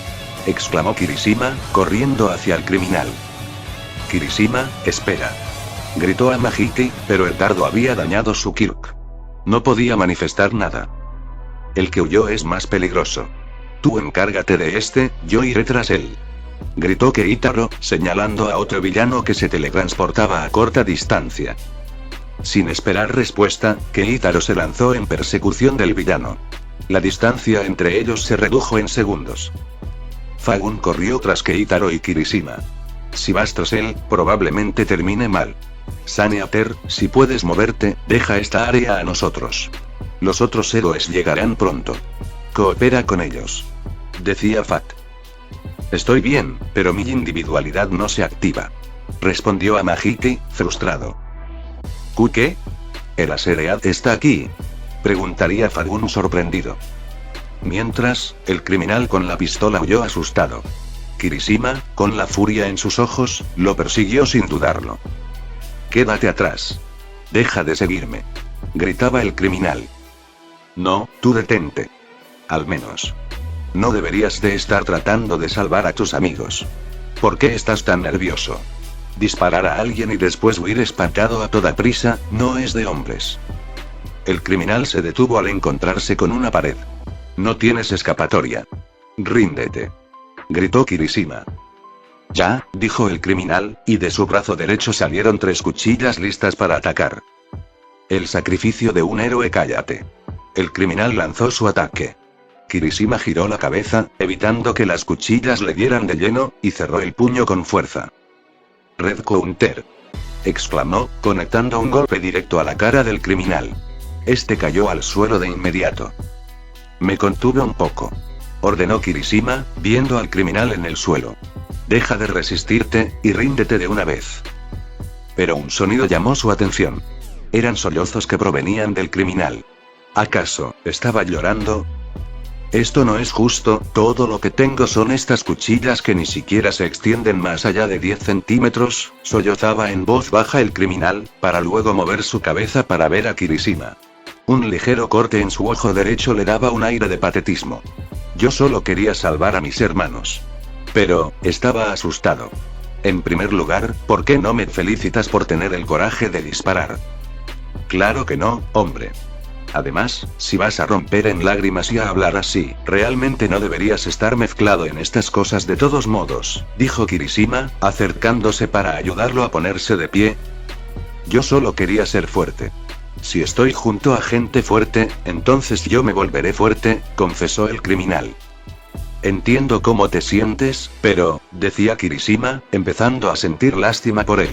Exclamó Kirishima, corriendo hacia el criminal. Kirishima, espera. Gritó Amahiki, pero el dardo había dañado su kirk. No podía manifestar nada. El que huyó es más peligroso. Tú encárgate de este, yo iré tras él. Gritó Keitaro, señalando a otro villano que se teletransportaba a corta distancia. Sin esperar respuesta, Keitaro se lanzó en persecución del villano. La distancia entre ellos se redujo en segundos. Fagun corrió tras Keitaro y Kirishima. Si vas tras él, probablemente termine mal. Saneater, si puedes moverte, deja esta área a nosotros. Los otros héroes llegarán pronto. Coopera con ellos. Decía Fat. Estoy bien, pero mi individualidad no se activa. Respondió Amahiki, frustrado. ¿Qué? ¿El Aseread está aquí? Preguntaría Fagun sorprendido. Mientras, el criminal con la pistola huyó asustado. Kirishima, con la furia en sus ojos, lo persiguió sin dudarlo. Quédate atrás. Deja de seguirme. Gritaba el criminal. No, tú detente. Al menos. No deberías de estar tratando de salvar a tus amigos. ¿Por qué estás tan nervioso? Disparar a alguien y después huir espantado a toda prisa, no es de hombres. El criminal se detuvo al encontrarse con una pared. No tienes escapatoria. Ríndete. Gritó Kirishima. Ya, dijo el criminal, y de su brazo derecho salieron 3 cuchillas listas para atacar. El sacrificio de un héroe, cállate. El criminal lanzó su ataque. Kirishima giró la cabeza, evitando que las cuchillas le dieran de lleno, y cerró el puño con fuerza. Red Counter. Exclamó, conectando un golpe directo a la cara del criminal. Este cayó al suelo de inmediato. Me contuve un poco. Ordenó Kirishima, viendo al criminal en el suelo. Deja de resistirte, y ríndete de una vez. Pero un sonido llamó su atención. Eran sollozos que provenían del criminal. ¿Acaso estaba llorando? Esto no es justo, todo lo que tengo son estas cuchillas que ni siquiera se extienden más allá de 10 centímetros, sollozaba en voz baja el criminal, para luego mover su cabeza para ver a Kirishima. Un ligero corte en su ojo derecho le daba un aire de patetismo. Yo solo quería salvar a mis hermanos. Pero, estaba asustado. En primer lugar, ¿por qué no me felicitas por tener el coraje de disparar? Claro que no, hombre. Además, si vas a romper en lágrimas y a hablar así, realmente no deberías estar mezclado en estas cosas de todos modos, dijo Kirishima, acercándose para ayudarlo a ponerse de pie. Yo solo quería ser fuerte. Si estoy junto a gente fuerte, entonces yo me volveré fuerte, confesó el criminal. Entiendo cómo te sientes, pero, decía Kirishima, empezando a sentir lástima por él.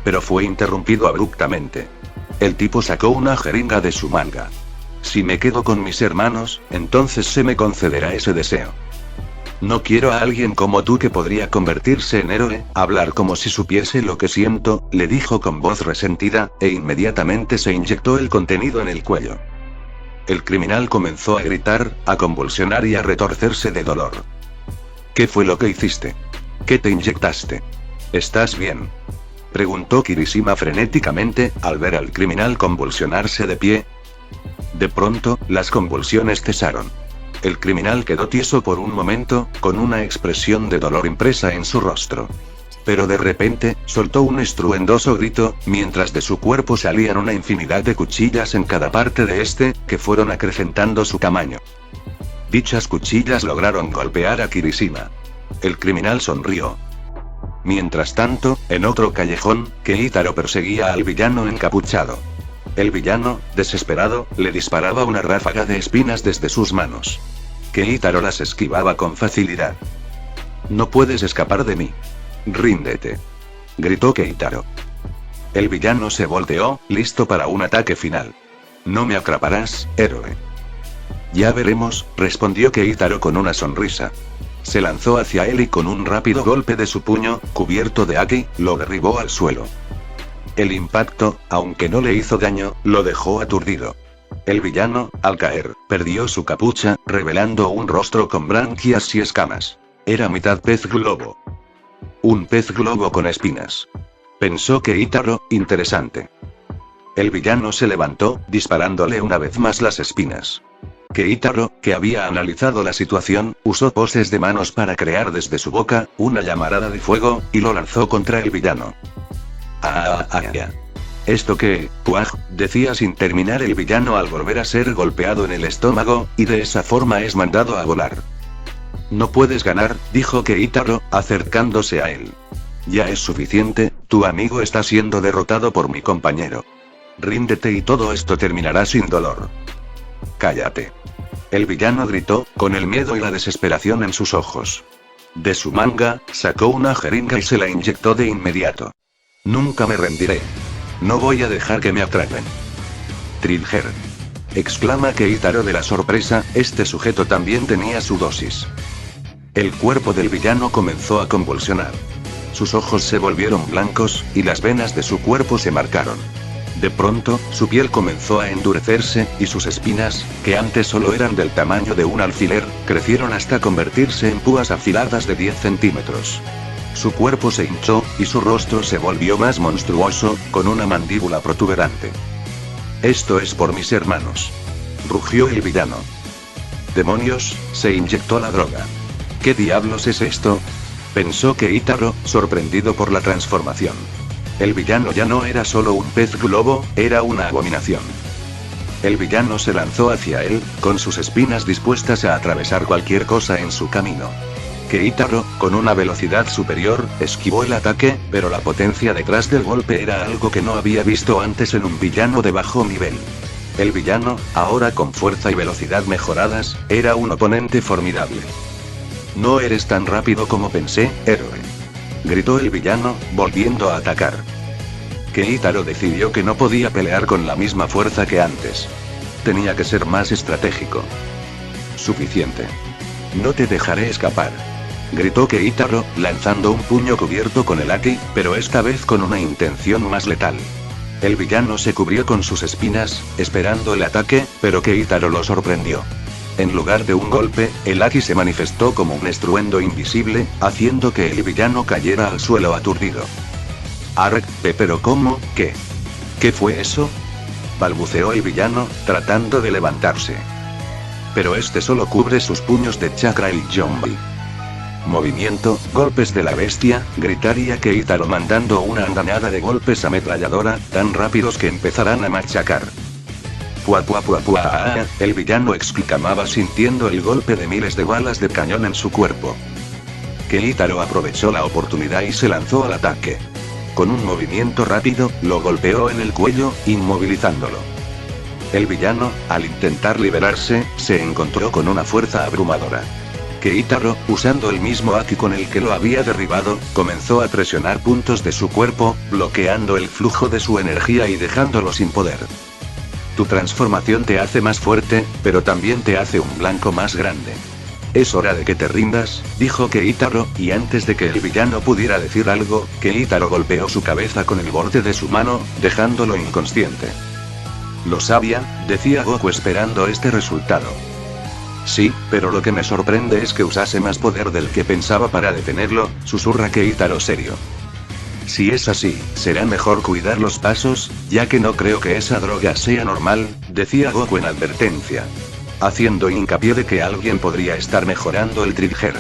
Pero fue interrumpido abruptamente. El tipo sacó una jeringa de su manga. Si me quedo con mis hermanos, entonces se me concederá ese deseo. No quiero a alguien como tú que podría convertirse en héroe, hablar como si supiese lo que siento, le dijo con voz resentida, e inmediatamente se inyectó el contenido en el cuello. El criminal comenzó a gritar, a convulsionar y a retorcerse de dolor. ¿Qué fue lo que hiciste? ¿Qué te inyectaste? ¿Estás bien?, preguntó Kirishima frenéticamente, al ver al criminal convulsionarse de pie. De pronto, las convulsiones cesaron. El criminal quedó tieso por un momento, con una expresión de dolor impresa en su rostro. Pero de repente, soltó un estruendoso grito, mientras de su cuerpo salían una infinidad de cuchillas en cada parte de este, que fueron acrecentando su tamaño. Dichas cuchillas lograron golpear a Kirishima. El criminal sonrió. Mientras tanto, en otro callejón, Keitaro perseguía al villano encapuchado. El villano, desesperado, le disparaba una ráfaga de espinas desde sus manos. Keitaro las esquivaba con facilidad. No puedes escapar de mí. Ríndete. Gritó Keitaro. El villano se volteó, listo para un ataque final. No me atraparás, héroe. Ya veremos, respondió Keitaro con una sonrisa. Se lanzó hacia él y con un rápido golpe de su puño, cubierto de haki, lo derribó al suelo. El impacto, aunque no le hizo daño, lo dejó aturdido. El villano, al caer, perdió su capucha, revelando un rostro con branquias y escamas. Era mitad pez globo. Un pez globo con espinas. Pensó Keitaro, interesante. El villano se levantó, disparándole una vez más las espinas. Keitaro, que había analizado la situación, usó poses de manos para crear desde su boca una llamarada de fuego, y lo lanzó contra el villano. ¿Esto qué, Puaj?, decía sin terminar el villano al volver a ser golpeado en el estómago, y de esa forma es mandado a volar. No puedes ganar, dijo Keitaro, acercándose a él. Ya es suficiente, tu amigo está siendo derrotado por mi compañero. Ríndete y todo esto terminará sin dolor. Cállate. El villano gritó, con el miedo y la desesperación en sus ojos. De su manga, sacó una jeringa y se la inyectó de inmediato. Nunca me rendiré. No voy a dejar que me atrapen. Trigger. Exclama Keitaro de la sorpresa, este sujeto también tenía su dosis. El cuerpo del villano comenzó a convulsionar. Sus ojos se volvieron blancos, y las venas de su cuerpo se marcaron. De pronto, su piel comenzó a endurecerse, y sus espinas, que antes solo eran del tamaño de un alfiler, crecieron hasta convertirse en púas afiladas de 10 centímetros. Su cuerpo se hinchó, y su rostro se volvió más monstruoso, con una mandíbula protuberante. Esto es por mis hermanos. Rugió el villano. ¡Demonios! Se inyectó la droga. ¿Qué diablos es esto? Pensó Keitaro, sorprendido por la transformación. El villano ya no era solo un pez globo, era una abominación. El villano se lanzó hacia él, con sus espinas dispuestas a atravesar cualquier cosa en su camino. Keitaro, con una velocidad superior, esquivó el ataque, pero la potencia detrás del golpe era algo que no había visto antes en un villano de bajo nivel. El villano, ahora con fuerza y velocidad mejoradas, era un oponente formidable. No eres tan rápido como pensé, héroe. Gritó el villano, volviendo a atacar. Keitaro decidió que no podía pelear con la misma fuerza que antes. Tenía que ser más estratégico. Suficiente. No te dejaré escapar. Gritó Keitaro, lanzando un puño cubierto con el haki, pero esta vez con una intención más letal. El villano se cubrió con sus espinas, esperando el ataque, pero Keitaro lo sorprendió. En lugar de un golpe, el haki se manifestó como un estruendo invisible, haciendo que el villano cayera al suelo aturdido. Arg, pero ¿cómo? ¿Qué? ¿Qué fue eso? Balbuceó el villano, tratando de levantarse. Pero este solo cubre sus puños de chakra y zombie. Movimiento, golpes de la bestia, gritaría Keitaro mandando una andanada de golpes ametralladora, tan rápidos que empezarán a machacar. Pua pua pua pua, el villano exclamaba sintiendo el golpe de miles de balas de cañón en su cuerpo. Keitaro aprovechó la oportunidad y se lanzó al ataque. Con un movimiento rápido, lo golpeó en el cuello, inmovilizándolo. El villano, al intentar liberarse, se encontró con una fuerza abrumadora. Keitaro, usando el mismo haki con el que lo había derribado, comenzó a presionar puntos de su cuerpo, bloqueando el flujo de su energía y dejándolo sin poder. Tu transformación te hace más fuerte, pero también te hace un blanco más grande. Es hora de que te rindas, dijo Keitaro, y antes de que el villano pudiera decir algo, Keitaro golpeó su cabeza con el borde de su mano, dejándolo inconsciente. Lo sabía, decía Goku esperando este resultado. Sí, pero lo que me sorprende es que usase más poder del que pensaba para detenerlo, susurra Keitaro serio. Si es así, será mejor cuidar los pasos, ya que no creo que esa droga sea normal, decía Goku en advertencia. Haciendo hincapié de que alguien podría estar mejorando el trigger.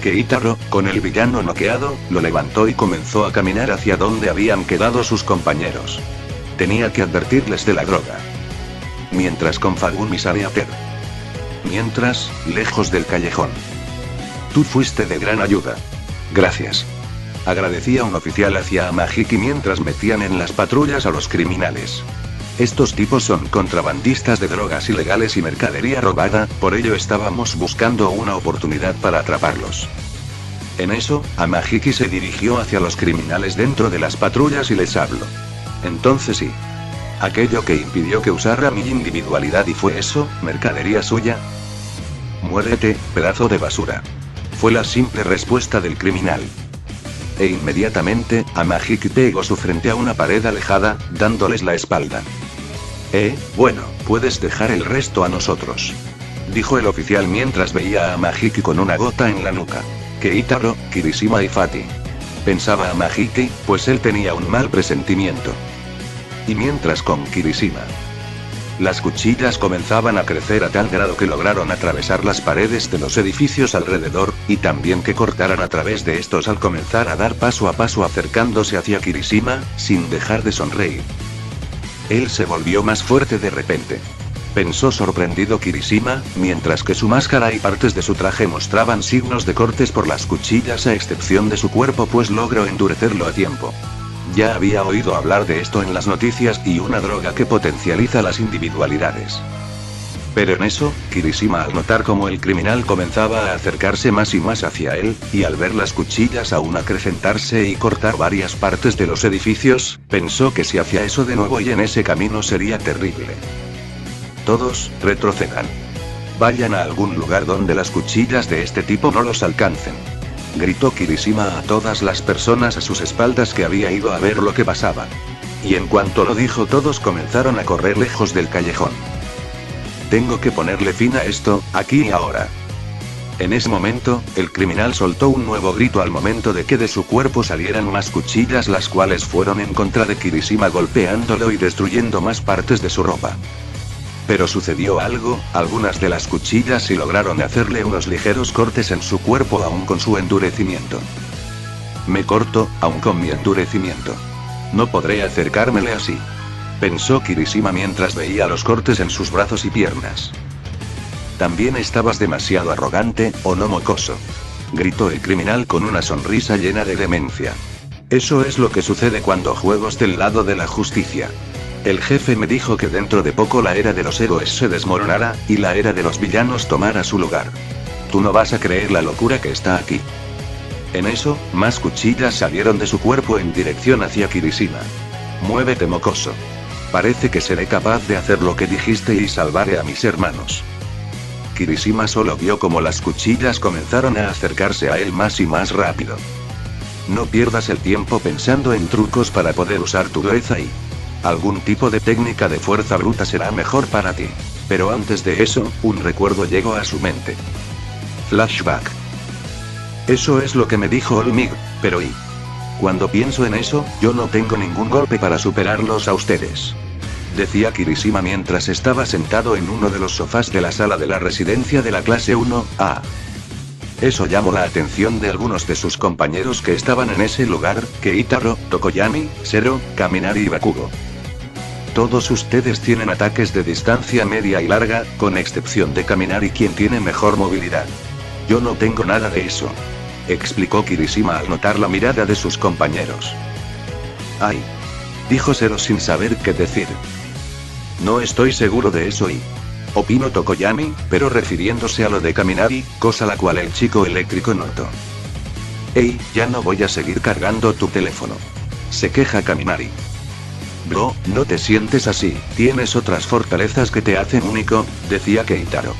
Keitaro, con el villano noqueado, lo levantó y comenzó a caminar hacia donde habían quedado sus compañeros. Tenía que advertirles de la droga. Mientras con Fagumi Sareater. Mientras, lejos del callejón. Tú fuiste de gran ayuda. Gracias. Agradecía un oficial hacia Amahiki mientras metían en las patrullas a los criminales. Estos tipos son contrabandistas de drogas ilegales y mercadería robada, por ello estábamos buscando una oportunidad para atraparlos. En eso, Amahiki se dirigió hacia los criminales dentro de las patrullas y les habló. Entonces sí. Aquello que impidió que usara mi individualidad y fue eso, mercadería suya. Muérete, pedazo de basura. Fue la simple respuesta del criminal. E inmediatamente, Amahiki pegó su frente a una pared alejada, dándoles la espalda. Bueno, puedes dejar el resto a nosotros. Dijo el oficial mientras veía a Amahiki con una gota en la nuca. Keitaro, Kirishima y Fati. Pensaba Amahiki, pues él tenía un mal presentimiento. Y mientras con Kirishima. Las cuchillas comenzaban a crecer a tal grado que lograron atravesar las paredes de los edificios alrededor, y también que cortaran a través de estos al comenzar a dar paso a paso acercándose hacia Kirishima, sin dejar de sonreír. Él se volvió más fuerte de repente. Pensó sorprendido Kirishima, mientras que su máscara y partes de su traje mostraban signos de cortes por las cuchillas a excepción de su cuerpo pues logró endurecerlo a tiempo. Ya había oído hablar de esto en las noticias y una droga que potencializa las individualidades. Pero en eso, Kirishima al notar cómo el criminal comenzaba a acercarse más y más hacia él, y al ver las cuchillas aún acrecentarse y cortar varias partes de los edificios, pensó que si hacía eso de nuevo y en ese camino sería terrible. Todos, retrocedan. Vayan a algún lugar donde las cuchillas de este tipo no los alcancen. Gritó Kirishima a todas las personas a sus espaldas que había ido a ver lo que pasaba. Y en cuanto lo dijo todos comenzaron a correr lejos del callejón. Tengo que ponerle fin a esto, aquí y ahora. En ese momento, el criminal soltó un nuevo grito al momento de que de su cuerpo salieran más cuchillas las cuales fueron en contra de Kirishima golpeándolo y destruyendo más partes de su ropa. Pero sucedió algo, algunas de las cuchillas sí lograron hacerle unos ligeros cortes en su cuerpo aún con su endurecimiento. Me corto, aún con mi endurecimiento. No podré acercármele así. Pensó Kirishima mientras veía los cortes en sus brazos y piernas. También estabas demasiado arrogante, ¿o no, mocoso? Gritó el criminal con una sonrisa llena de demencia. Eso es lo que sucede cuando juegos del lado de la justicia. El jefe me dijo que dentro de poco la era de los héroes se desmoronará, y la era de los villanos tomará su lugar. Tú no vas a creer la locura que está aquí. En eso, más cuchillas salieron de su cuerpo en dirección hacia Kirishima. Muévete, mocoso. Parece que seré capaz de hacer lo que dijiste y salvaré a mis hermanos. Kirishima solo vio cómo las cuchillas comenzaron a acercarse a él más y más rápido. No pierdas el tiempo pensando en trucos para poder usar tu dureza y... algún tipo de técnica de fuerza bruta será mejor para ti. Pero antes de eso, un recuerdo llegó a su mente. Flashback. Eso es lo que me dijo Olmig, pero ¿y? Cuando pienso en eso, yo no tengo ningún golpe para superarlos a ustedes. Decía Kirishima mientras estaba sentado en uno de los sofás de la sala de la residencia de la clase 1A. Eso llamó la atención de algunos de sus compañeros que estaban en ese lugar, Keitaro, Tokoyami, Zero, Kaminari y Bakugo. Todos ustedes tienen ataques de distancia media y larga, con excepción de Kaminari, quien tiene mejor movilidad. Yo no tengo nada de eso, explicó Kirishima al notar la mirada de sus compañeros. Ay, dijo Zero sin saber qué decir. No estoy seguro de eso opinó Tokoyami, pero refiriéndose a lo de Kaminari, cosa la cual el chico eléctrico notó. Ey, ya no voy a seguir cargando tu teléfono. Se queja Kaminari. Bro, no te sientes así, tienes otras fortalezas que te hacen único, decía Keitaro.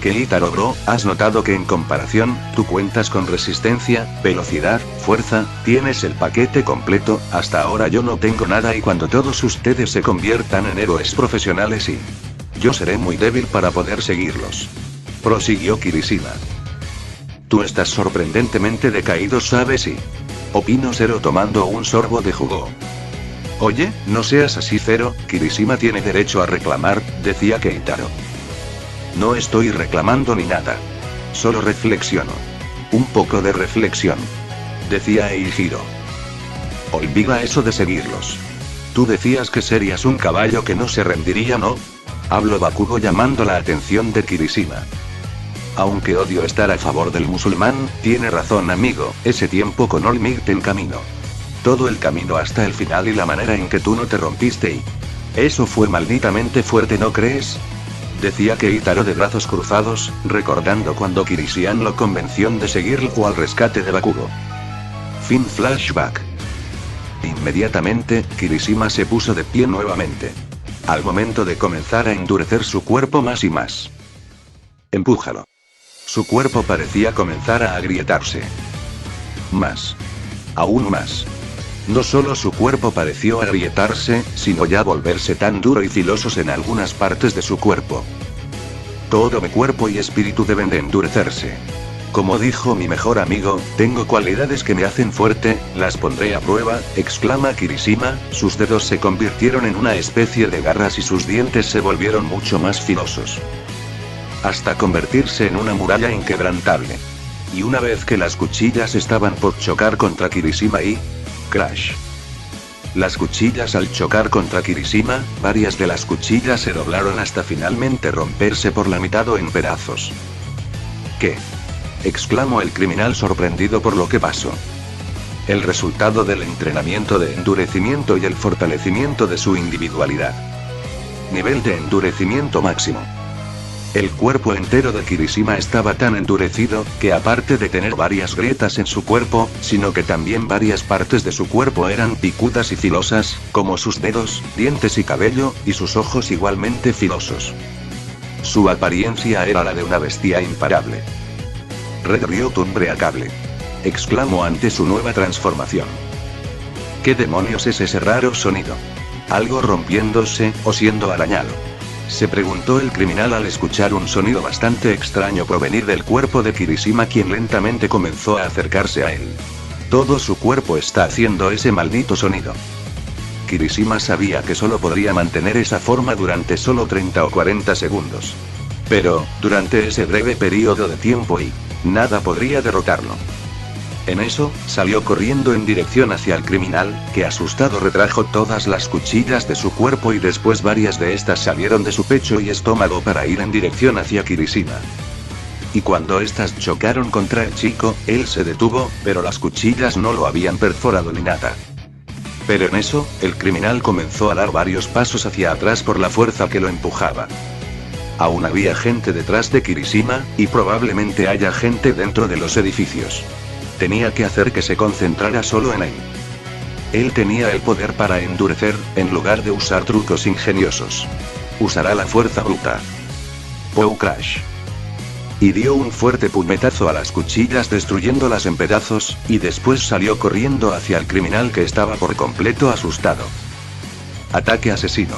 Keitaro bro, ¿has notado que en comparación, tú cuentas con resistencia, velocidad, fuerza, tienes el paquete completo? Hasta ahora yo no tengo nada y cuando todos ustedes se conviertan en héroes profesionales yo seré muy débil para poder seguirlos. Prosiguió Kirishima. Tú estás sorprendentemente decaído, ¿sabes? Opinó Zero tomando un sorbo de jugo. Oye, no seas así, Zero, Kirishima tiene derecho a reclamar, decía Keitaro. No estoy reclamando ni nada. Solo reflexiono. Un poco de reflexión, decía Eijiro. Olvida eso de seguirlos. Tú decías que serías un caballo que no se rendiría, ¿no? Habló Bakugo llamando la atención de Kirishima. Aunque odio estar a favor del musulmán, tiene razón, amigo, ese tiempo con Olmig te encaminó. Todo el camino hasta el final y la manera en que tú no te rompiste eso fue malditamente fuerte, ¿no crees? Decía Keitaro de brazos cruzados, recordando cuando Kirishian lo convenció de seguirlo al rescate de Bakugo. Fin flashback. Inmediatamente, Kirishima se puso de pie nuevamente. Al momento de comenzar a endurecer su cuerpo más y más. Empújalo. Su cuerpo parecía comenzar a agrietarse. Más. Aún más. No solo su cuerpo pareció agrietarse, sino ya volverse tan duro y filosos en algunas partes de su cuerpo. Todo mi cuerpo y espíritu deben de endurecerse. Como dijo mi mejor amigo, tengo cualidades que me hacen fuerte, las pondré a prueba, exclama Kirishima, sus dedos se convirtieron en una especie de garras y sus dientes se volvieron mucho más filosos. Hasta convertirse en una muralla inquebrantable. Y una vez que las cuchillas estaban por chocar contra Kirishima ¡crash! Las cuchillas al chocar contra Kirishima, varias de las cuchillas se doblaron hasta finalmente romperse por la mitad o en pedazos. ¿Qué? Exclamó el criminal sorprendido por lo que pasó. El resultado del entrenamiento de endurecimiento y el fortalecimiento de su individualidad. Nivel de endurecimiento máximo. El cuerpo entero de Kirishima estaba tan endurecido, que aparte de tener varias grietas en su cuerpo, sino que también varias partes de su cuerpo eran picudas y filosas, como sus dedos, dientes y cabello, y sus ojos igualmente filosos. Su apariencia era la de una bestia imparable. Red Ryotun Breakable. Exclamó ante su nueva transformación. ¿Qué demonios es ese raro sonido? ¿Algo rompiéndose, o siendo arañado? Se preguntó el criminal al escuchar un sonido bastante extraño provenir del cuerpo de Kirishima, quien lentamente comenzó a acercarse a él. Todo su cuerpo está haciendo ese maldito sonido. Kirishima sabía que solo podría mantener esa forma durante solo 30 o 40 segundos. Pero, durante ese breve periodo de tiempo nada podría derrotarlo. En eso, salió corriendo en dirección hacia el criminal, que asustado retrajo todas las cuchillas de su cuerpo y después varias de estas salieron de su pecho y estómago para ir en dirección hacia Kirishima. Y cuando estas chocaron contra el chico, él se detuvo, pero las cuchillas no lo habían perforado ni nada. Pero en eso, el criminal comenzó a dar varios pasos hacia atrás por la fuerza que lo empujaba. Aún había gente detrás de Kirishima, y probablemente haya gente dentro de los edificios. Tenía que hacer que se concentrara solo en él. Él tenía el poder para endurecer, en lugar de usar trucos ingeniosos. Usará la fuerza bruta. Pow crash. Y dio un fuerte puñetazo a las cuchillas destruyéndolas en pedazos, y después salió corriendo hacia el criminal que estaba por completo asustado. Ataque asesino.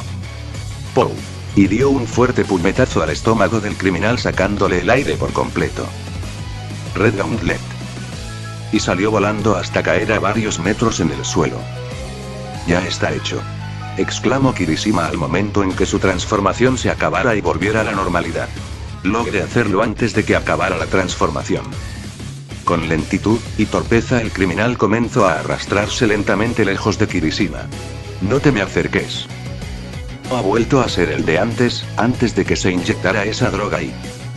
Pow. Y dio un fuerte puñetazo al estómago del criminal sacándole el aire por completo. Red Gauntlet. Y salió volando hasta caer a varios metros en el suelo. Ya está hecho. Exclamó Kirishima al momento en que su transformación se acabara y volviera a la normalidad. Logré hacerlo antes de que acabara la transformación. Con lentitud y torpeza el criminal comenzó a arrastrarse lentamente lejos de Kirishima. No te me acerques. Ha vuelto a ser el de antes de que se inyectara esa droga y...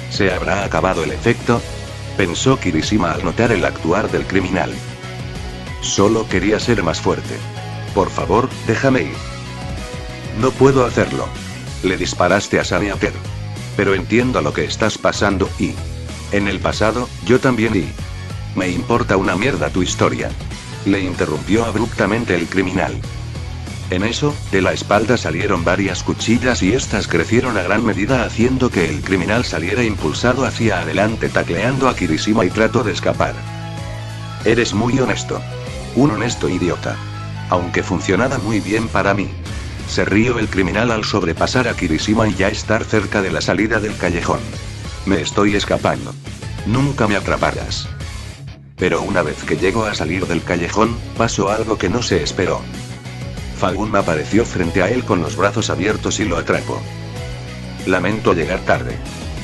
¿se habrá acabado el efecto? Pensó Kirishima al notar el actuar del criminal. Solo quería ser más fuerte. Por favor, déjame ir. No puedo hacerlo. Le disparaste a Saniaker. Pero entiendo lo que estás pasando y... en el pasado, yo también y... me importa una mierda tu historia. Le interrumpió abruptamente el criminal. En eso, de la espalda salieron varias cuchillas y estas crecieron a gran medida haciendo que el criminal saliera impulsado hacia adelante tacleando a Kirishima y trató de escapar. Eres muy honesto. Un honesto idiota. Aunque funcionaba muy bien para mí. Se rió el criminal al sobrepasar a Kirishima y ya estar cerca de la salida del callejón. Me estoy escapando. Nunca me atraparás. Pero una vez que llegó a salir del callejón, pasó algo que no se esperó. Fagun apareció frente a él con los brazos abiertos y lo atrapó. Lamento llegar tarde.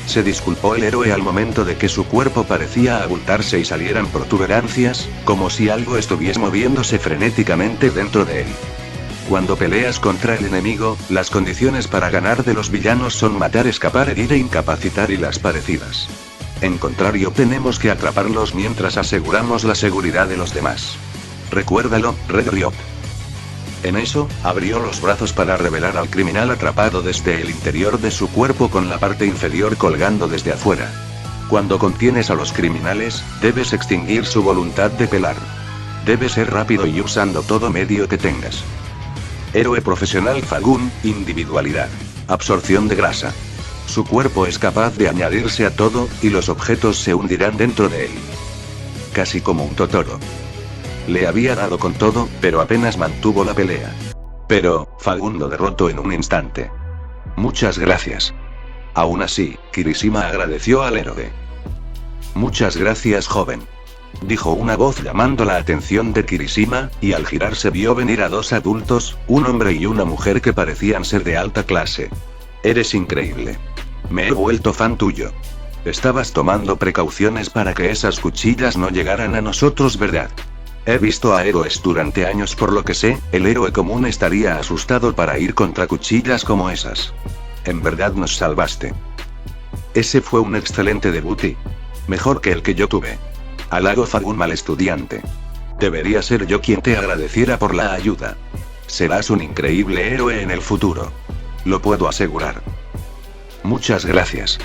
Se disculpó el héroe al momento de que su cuerpo parecía abultarse y salieran protuberancias, como si algo estuviese moviéndose frenéticamente dentro de él. Cuando peleas contra el enemigo, las condiciones para ganar de los villanos son matar, escapar, herir e incapacitar y las parecidas. En contrario, tenemos que atraparlos mientras aseguramos la seguridad de los demás. Recuérdalo, Red Ryot. En eso, abrió los brazos para revelar al criminal atrapado desde el interior de su cuerpo con la parte inferior colgando desde afuera. Cuando contienes a los criminales, debes extinguir su voluntad de pelar. Debes ser rápido y usando todo medio que tengas. Héroe profesional Fagun, individualidad. Absorción de grasa. Su cuerpo es capaz de añadirse a todo, y los objetos se hundirán dentro de él. Casi como un Totoro. Le había dado con todo, pero apenas mantuvo la pelea. Pero, Fagun lo derrotó en un instante. Muchas gracias. Aún así, Kirishima agradeció al héroe. Muchas gracias, joven. Dijo una voz llamando la atención de Kirishima, y al girarse vio venir a dos adultos, un hombre y una mujer que parecían ser de alta clase. Eres increíble. Me he vuelto fan tuyo. Estabas tomando precauciones para que esas cuchillas no llegaran a nosotros, ¿verdad? He visto a héroes durante años, por lo que sé, el héroe común estaría asustado para ir contra cuchillas como esas. En verdad nos salvaste. Ese fue un excelente debut y... mejor que el que yo tuve. Halago Fagun mal estudiante. Debería ser yo quien te agradeciera por la ayuda. Serás un increíble héroe en el futuro. Lo puedo asegurar. Muchas gracias.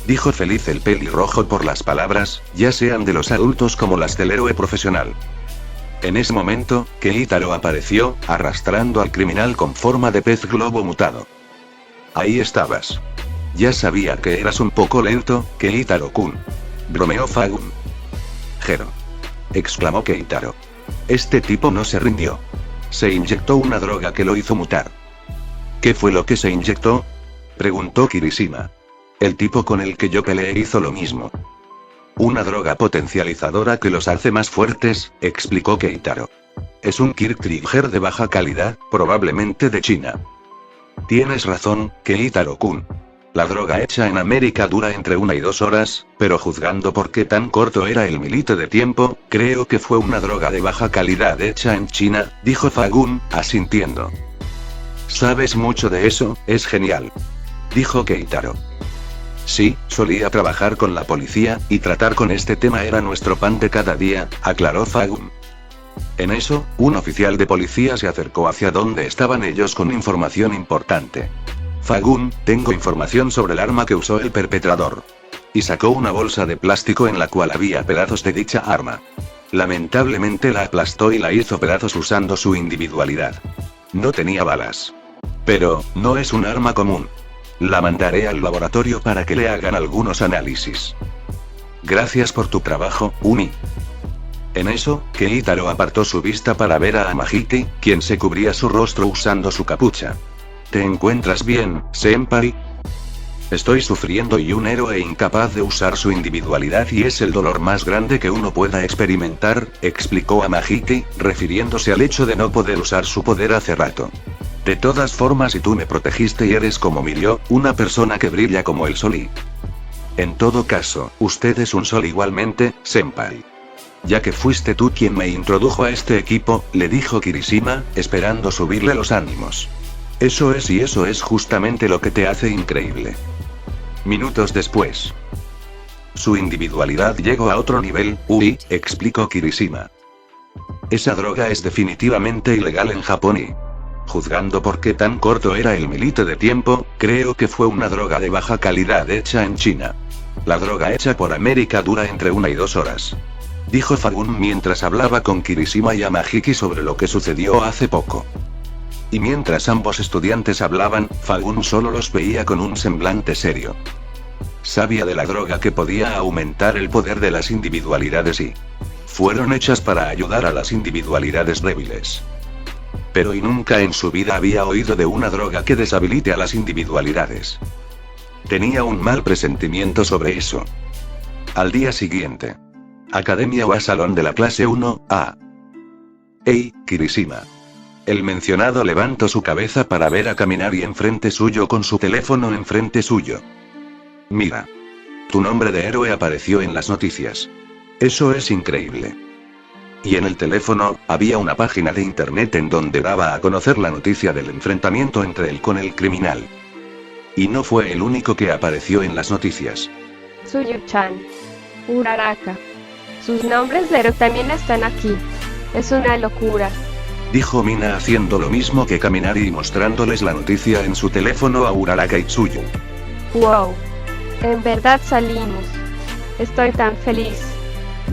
Dijo feliz el pelirrojo por las palabras, ya sean de los adultos como las del héroe profesional. En ese momento, Keitaro apareció, arrastrando al criminal con forma de pez globo mutado. Ahí estabas. Ya sabía que eras un poco lento, Keitaro-kun. Bromeó Fagun. Jero. Exclamó Keitaro. Este tipo no se rindió. Se inyectó una droga que lo hizo mutar. ¿Qué fue lo que se inyectó? Preguntó Kirishima. El tipo con el que yo peleé hizo lo mismo. Una droga potencializadora que los hace más fuertes, explicó Keitaro. Es un Kirk Trigger de baja calidad, probablemente de China. Tienes razón, Keitaro-kun. La droga hecha en América dura entre 1 y 2 horas, pero juzgando por qué tan corto era el límite de tiempo, creo que fue una droga de baja calidad hecha en China, dijo Fagun, asintiendo. Sabes mucho de eso, es genial. Dijo Keitaro. Sí, solía trabajar con la policía, y tratar con este tema era nuestro pan de cada día, aclaró Fagun. En eso, un oficial de policía se acercó hacia donde estaban ellos con información importante. Fagun, tengo información sobre el arma que usó el perpetrador. Y sacó una bolsa de plástico en la cual había pedazos de dicha arma. Lamentablemente la aplastó y la hizo pedazos usando su individualidad. No tenía balas. Pero, no es un arma común. La mandaré al laboratorio para que le hagan algunos análisis. Gracias por tu trabajo, Uni. En eso, Keitaro apartó su vista para ver a Amahiki, quien se cubría su rostro usando su capucha. ¿Te encuentras bien, senpai? Estoy sufriendo y un héroe incapaz de usar su individualidad y es el dolor más grande que uno pueda experimentar, explicó Amahiki, refiriéndose al hecho de no poder usar su poder hace rato. De todas formas, si tú me protegiste y eres como mi yo, una persona que brilla como el sol y... En todo caso, usted es un sol igualmente, senpai. Ya que fuiste tú quien me introdujo a este equipo, le dijo Kirishima, esperando subirle los ánimos. Eso es y eso es justamente lo que te hace increíble. Minutos después. Su individualidad llegó a otro nivel, explicó Kirishima. Esa droga es definitivamente ilegal en Japón y... Juzgando por qué tan corto era el límite de tiempo, creo que fue una droga de baja calidad hecha en China. La droga hecha por América dura entre 1 y 2 horas. Dijo Fagun mientras hablaba con Kirishima y Amahiki sobre lo que sucedió hace poco. Y mientras ambos estudiantes hablaban, Fagun solo los veía con un semblante serio. Sabía de la droga que podía aumentar el poder de las individualidades y... fueron hechas para ayudar a las individualidades débiles. Pero y nunca en su vida había oído de una droga que deshabilite a las individualidades. Tenía un mal presentimiento sobre eso. Al día siguiente. Academia o a salón de la clase 1A. Hey, Kirishima. El mencionado levantó su cabeza para ver a Kaminari enfrente suyo con su teléfono enfrente suyo. Mira. Tu nombre de héroe apareció en las noticias. Eso es increíble. Y en el teléfono, había una página de internet en donde daba a conocer la noticia del enfrentamiento entre él con el criminal. Y no fue el único que apareció en las noticias. Tsuyu-chan. Uraraka. Sus nombres de héroe también están aquí. Es una locura. Dijo Mina haciendo lo mismo que Kaminari y mostrándoles la noticia en su teléfono a Uraraka y Tsuyu. Wow. En verdad salimos. Estoy tan feliz.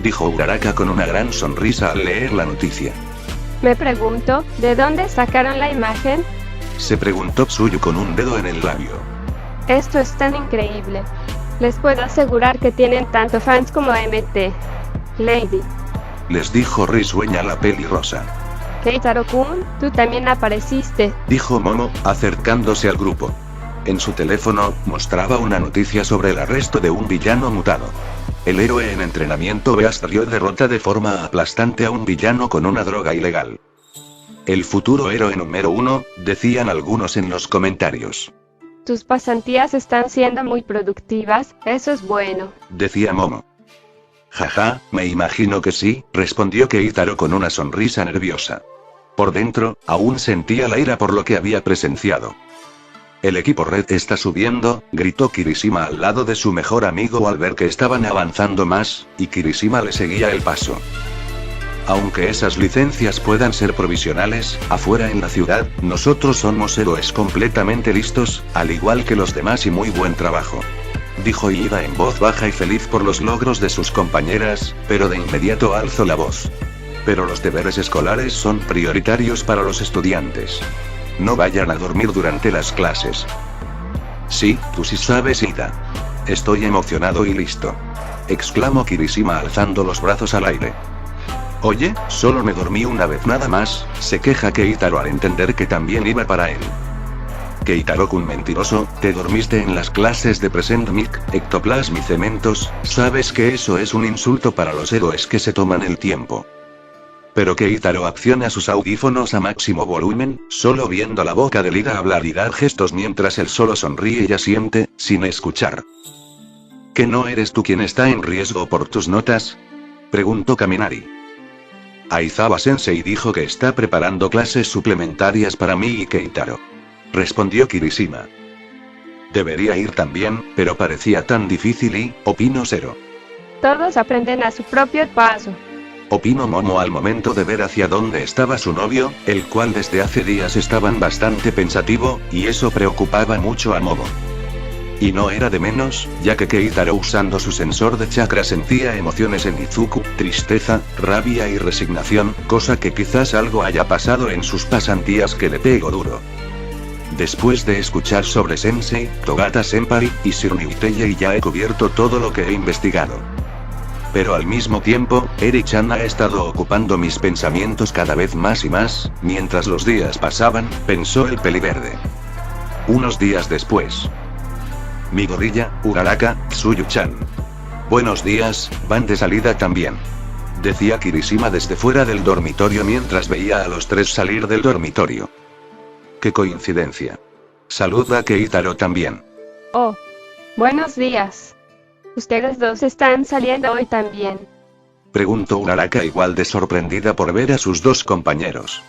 Dijo Uraraka con una gran sonrisa al leer la noticia. Me pregunto, ¿de dónde sacaron la imagen? Se preguntó Tsuyu con un dedo en el labio. Esto es tan increíble. Les puedo asegurar que tienen tanto fans como MT. Lady. Les dijo risueña la pelirrosa. Keitaro-kun, tú también apareciste. Dijo Momo, acercándose al grupo. En su teléfono, mostraba una noticia sobre el arresto de un villano mutado. El héroe en entrenamiento Beast Ryo derrota de forma aplastante a un villano con una droga ilegal. El futuro héroe número 1, decían algunos en los comentarios. Tus pasantías están siendo muy productivas, eso es bueno. Decía Momo. Jaja, me imagino que sí, respondió Keitaro con una sonrisa nerviosa. Por dentro, aún sentía la ira por lo que había presenciado. El equipo Red está subiendo, gritó Kirishima al lado de su mejor amigo al ver que estaban avanzando más, y Kirishima le seguía el paso. Aunque esas licencias puedan ser provisionales, afuera en la ciudad, nosotros somos héroes completamente listos, al igual que los demás y muy buen trabajo. Dijo Ida en voz baja y feliz por los logros de sus compañeras, pero de inmediato alzó la voz. Pero los deberes escolares son prioritarios para los estudiantes. No vayan a dormir durante las clases. Sí, tú sí sabes, Ida. Estoy emocionado y listo. Exclamó Kirishima alzando los brazos al aire. Oye, solo me dormí una vez nada más, se queja Keitaro al entender que también iba para él. Keitaro-kun mentiroso, te dormiste en las clases de Present Mic, Ectoplasm y Cementos, sabes que eso es un insulto para los héroes que se toman el tiempo. Pero Keitaro acciona sus audífonos a máximo volumen, solo viendo la boca de Lida hablar y dar gestos mientras él solo sonríe y asiente, sin escuchar. ¿Que no eres tú quien está en riesgo por tus notas? Preguntó Kaminari. Aizawa-sensei dijo que está preparando clases suplementarias para mí y Keitaro. Respondió Kirishima. Debería ir también, pero parecía tan difícil y, opinó Zero. Todos aprenden a su propio paso. Opinó Momo al momento de ver hacia dónde estaba su novio, el cual desde hace días estaban bastante pensativo, y eso preocupaba mucho a Momo. Y no era de menos, ya que Keitaro usando su sensor de chakra sentía emociones en Izuku, tristeza, rabia y resignación, cosa que quizás algo haya pasado en sus pasantías que le pegó duro. Después de escuchar sobre Sensei, Togata-senpai, y Sir Niuteye ya he cubierto todo lo que he investigado. Pero al mismo tiempo, Eri-chan ha estado ocupando mis pensamientos cada vez más y más, mientras los días pasaban, pensó el peliverde. Unos días después. Mi gorrilla, Uraraka, Tsuyu-chan. Buenos días, van de salida también. Decía Kirishima desde fuera del dormitorio mientras veía a los tres salir del dormitorio. ¡Qué coincidencia! Saluda a Keitaro también. Oh. Buenos días. Ustedes dos están saliendo hoy también. Preguntó Uraraka igual de sorprendida por ver a sus dos compañeros.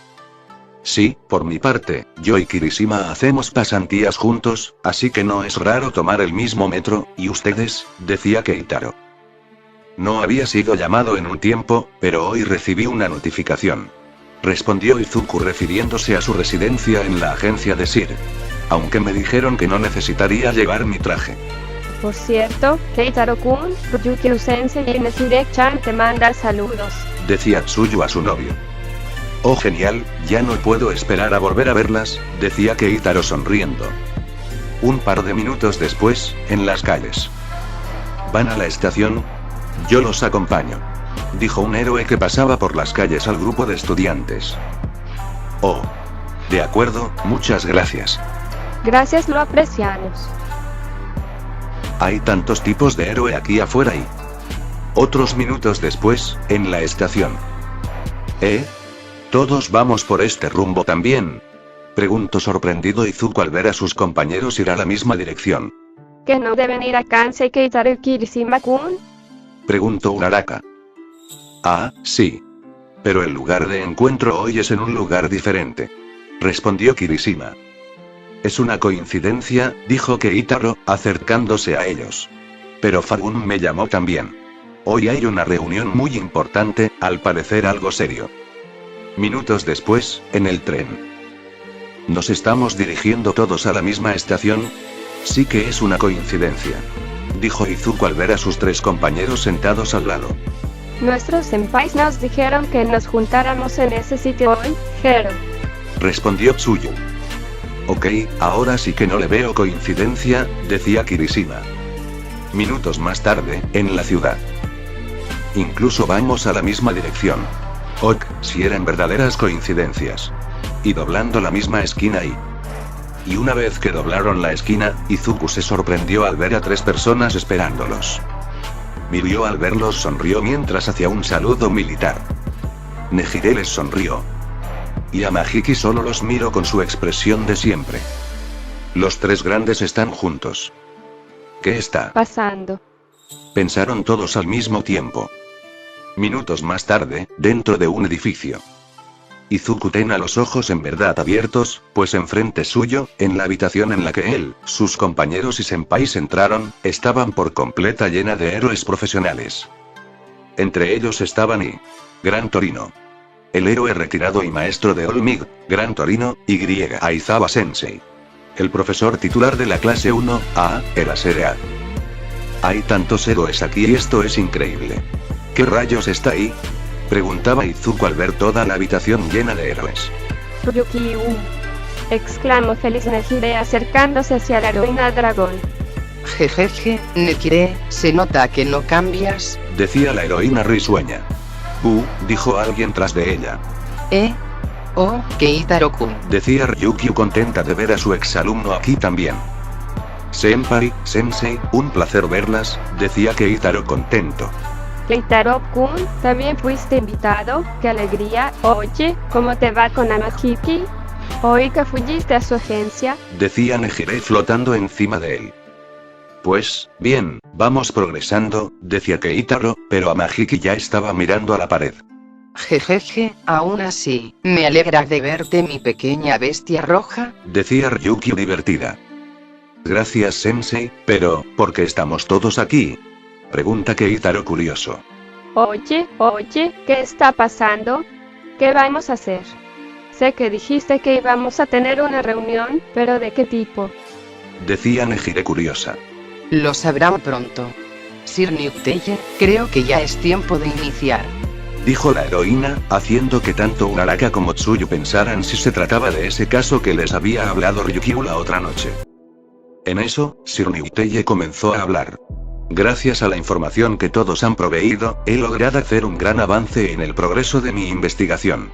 Sí, por mi parte, yo y Kirishima hacemos pasantías juntos, así que no es raro tomar el mismo metro, ¿y ustedes?, decía Keitaro. No había sido llamado en un tiempo, pero hoy recibí una notificación. Respondió Izuku refiriéndose a su residencia en la agencia de Sir. Aunque me dijeron que no necesitaría llevar mi traje. Por cierto, Keitaro-kun, Ryukyu-sensei y Nesire-chan te manda saludos. Decía Tsuyu a su novio. Oh genial, ya no puedo esperar a volver a verlas, decía Keitaro sonriendo. Un par de minutos después, en las calles. ¿Van a la estación? Yo los acompaño. Dijo un héroe que pasaba por las calles al grupo de estudiantes. Oh. De acuerdo, muchas gracias. Gracias, lo apreciamos. Hay tantos tipos de héroe aquí afuera y... Otros minutos después, en la estación. ¿Todos vamos por este rumbo también? Preguntó sorprendido Izuku al ver a sus compañeros ir a la misma dirección. ¿Que no deben ir a Kansei Keitaro y Kirishima-kun? Preguntó Uraraka. Ah, sí. Pero el lugar de encuentro hoy es en un lugar diferente. Respondió Kirishima. Es una coincidencia, dijo Keitaro, acercándose a ellos. Pero Fagun me llamó también. Hoy hay una reunión muy importante, al parecer algo serio. Minutos después, en el tren. ¿Nos estamos dirigiendo todos a la misma estación? Sí que es una coincidencia. Dijo Izuku al ver a sus tres compañeros sentados al lado. Nuestros senpais nos dijeron que nos juntáramos en ese sitio hoy, Hero. Respondió Tsuyu. Ok, ahora sí que no le veo coincidencia, decía Kirishima. Minutos más tarde, en la ciudad. Incluso vamos a la misma dirección. Ok, si eran verdaderas coincidencias. Y doblando la misma esquina y una vez que doblaron la esquina, Izuku se sorprendió al ver a tres personas esperándolos. Mirio al verlos sonrió mientras hacía un saludo militar. Nejire les sonrió. Y a Mahiki solo los miró con su expresión de siempre. Los tres grandes están juntos. ¿Qué está pasando? Pensaron todos al mismo tiempo. Minutos más tarde, dentro de un edificio. Izuku tenía los ojos en verdad abiertos, pues enfrente suyo, en la habitación en la que él, sus compañeros y senpais entraron, estaban por completa llena de héroes profesionales. Entre ellos estaban Gran Torino. El héroe retirado y maestro de All Might, Gran Torino, y Aizawa-sensei. El profesor titular de la clase 1A, era Serea. Hay tantos héroes aquí y esto es increíble. ¿Qué rayos está ahí? Preguntaba Izuku al ver toda la habitación llena de héroes. Ryukyu. Exclamó feliz Nejire acercándose hacia la heroína dragón. Jejeje, Nekire, se nota que no cambias. Decía la heroína risueña. Dijo alguien tras de ella. Oh, Keitaro-kun. Decía Ryukyu contenta de ver a su exalumno aquí también. Senpai, sensei, un placer verlas, decía Keitaro contento. Keitaro-kun, también fuiste invitado, qué alegría. Oye, ¿cómo te va con Amahiki? Oí que fuiste a su agencia. Decía Nejire flotando encima de él. Pues, bien, vamos progresando, decía Keitaro, pero Amahiki ya estaba mirando a la pared. Jejeje, aún así, me alegra de verte mi pequeña bestia roja, decía Ryukyu divertida. Gracias sensei, pero, ¿por qué estamos todos aquí? Pregunta Keitaro curioso. Oye, ¿qué está pasando? ¿Qué vamos a hacer? Sé que dijiste que íbamos a tener una reunión, pero ¿de qué tipo? Decía Nejire curiosa. Lo sabrán pronto. Sir Nyukteye, creo que ya es tiempo de iniciar. Dijo la heroína, haciendo que tanto Uraraka como Tsuyu pensaran si se trataba de ese caso que les había hablado Ryukyu la otra noche. En eso, Sir Nyukteye comenzó a hablar. Gracias a la información que todos han proveído, he logrado hacer un gran avance en el progreso de mi investigación.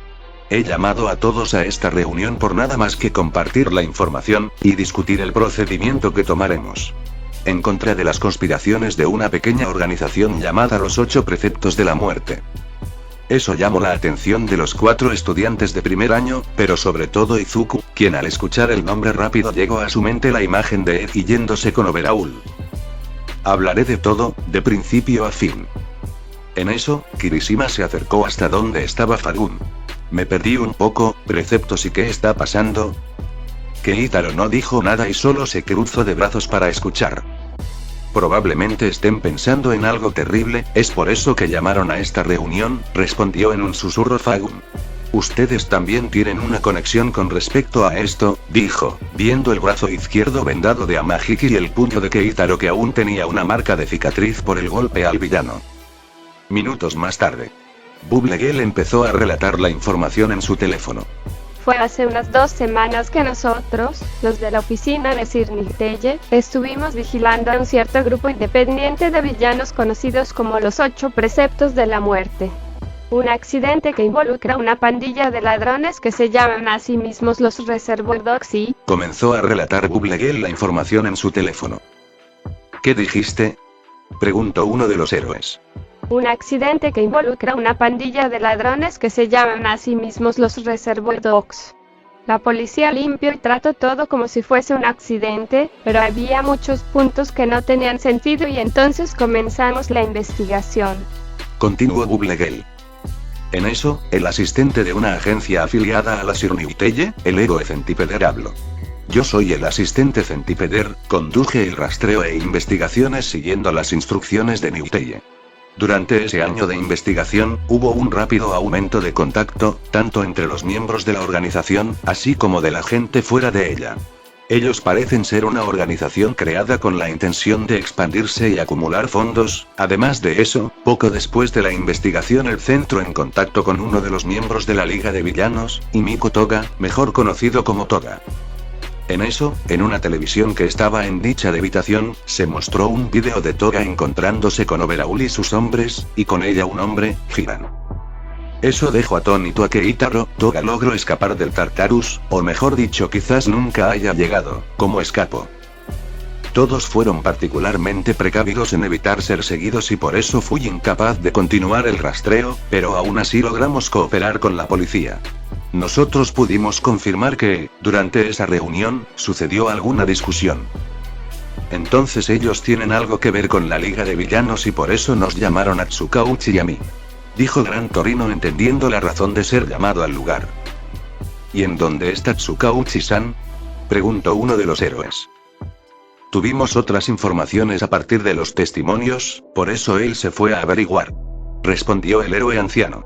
He llamado a todos a esta reunión por nada más que compartir la información, y discutir el procedimiento que tomaremos. En contra de las conspiraciones de una pequeña organización llamada los 8 Preceptos de la Muerte. Eso llamó la atención de los 4 estudiantes de primer año, pero sobre todo Izuku, quien al escuchar el nombre rápido llegó a su mente la imagen de Ed yéndose con Overhaul. Hablaré de todo, de principio a fin. En eso, Kirishima se acercó hasta donde estaba Farun. Me perdí un poco, preceptos y qué está pasando. Keitaro no dijo nada y solo se cruzó de brazos para escuchar. Probablemente estén pensando en algo terrible, es por eso que llamaron a esta reunión, respondió en un susurro Farun. Ustedes también tienen una conexión con respecto a esto, dijo, viendo el brazo izquierdo vendado de Amahiki y el puño de Keitaro que aún tenía una marca de cicatriz por el golpe al villano. Minutos más tarde, Bubblegel empezó a relatar la información en su teléfono. Fue hace unas 2 semanas que nosotros, los de la oficina de Sir Nyukteye, estuvimos vigilando a un cierto grupo independiente de villanos conocidos como los 8 Preceptos de la Muerte. Un accidente que involucra a una pandilla de ladrones que se llaman a sí mismos los Reservoir Dogs y... Comenzó a relatar Bubblegel la información en su teléfono. ¿Qué dijiste? Preguntó uno de los héroes. Un accidente que involucra a una pandilla de ladrones que se llaman a sí mismos los Reservoir Dogs. La policía limpió y trató todo como si fuese un accidente, pero había muchos puntos que no tenían sentido y entonces comenzamos la investigación. Continuó Bubblegel. En eso, el asistente de una agencia afiliada a la Sir Nyukteye, el héroe Centipeder habló. Yo soy el asistente Centipeder, conduje el rastreo e investigaciones siguiendo las instrucciones de Nyukteye. Durante ese año de investigación, hubo un rápido aumento de contacto, tanto entre los miembros de la organización, así como de la gente fuera de ella. Ellos parecen ser una organización creada con la intención de expandirse y acumular fondos. Además de eso, poco después de la investigación el centro en contacto con uno de los miembros de la Liga de Villanos, Himiko Toga, mejor conocido como Toga. En eso, en una televisión que estaba en dicha habitación, se mostró un vídeo de Toga encontrándose con Overhaul y sus hombres, y con ella un hombre, Hiran. Eso dejó atónito a Keitaro. Toga logró escapar del Tartarus, o mejor dicho quizás nunca haya llegado, ¿cómo escapó? Todos fueron particularmente precavidos en evitar ser seguidos y por eso fui incapaz de continuar el rastreo, pero aún así logramos cooperar con la policía. Nosotros pudimos confirmar que, durante esa reunión, sucedió alguna discusión. Entonces ellos tienen algo que ver con la Liga de Villanos y por eso nos llamaron a Tsukauchi y a mí. Dijo Gran Torino entendiendo la razón de ser llamado al lugar. ¿Y en dónde está Tsukauchi-san? Preguntó uno de los héroes. Tuvimos otras informaciones a partir de los testimonios, por eso él se fue a averiguar. Respondió el héroe anciano.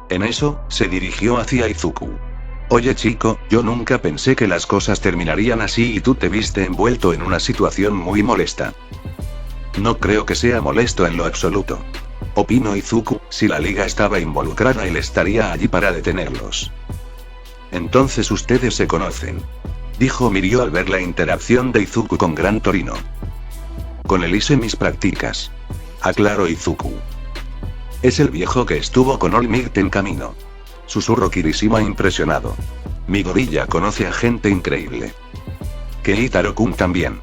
En eso, se dirigió hacia Izuku. Oye chico, yo nunca pensé que las cosas terminarían así y tú te viste envuelto en una situación muy molesta. No creo que sea molesto en lo absoluto. Opino Izuku, si la liga estaba involucrada él estaría allí para detenerlos. Entonces ustedes se conocen. Dijo Mirio al ver la interacción de Izuku con Gran Torino. Con él hice mis prácticas. Aclaró Izuku. Es el viejo que estuvo con All Might en camino. susurró Kirishima impresionado. Mi gorilla conoce a gente increíble. Keitaro-kun también.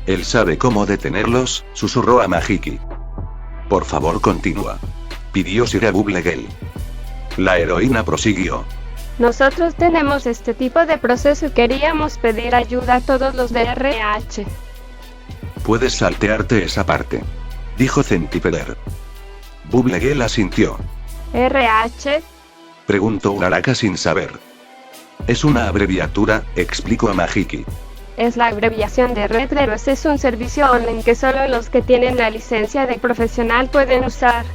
Él sabe cómo detenerlos, susurró a Mahiki. Por favor, continúa, pidió Sir Bubblegale. La heroína prosiguió. Nosotros tenemos este tipo de proceso y queríamos pedir ayuda a todos los de RH. Puedes saltearte esa parte, dijo Centipeder. Bubblegale asintió. ¿RH? Preguntó Uraraka sin saber. Es una abreviatura, explicó a Mahiki. Es la abreviación de Red Heroes, es un servicio online que solo los que tienen la licencia de profesional pueden usar.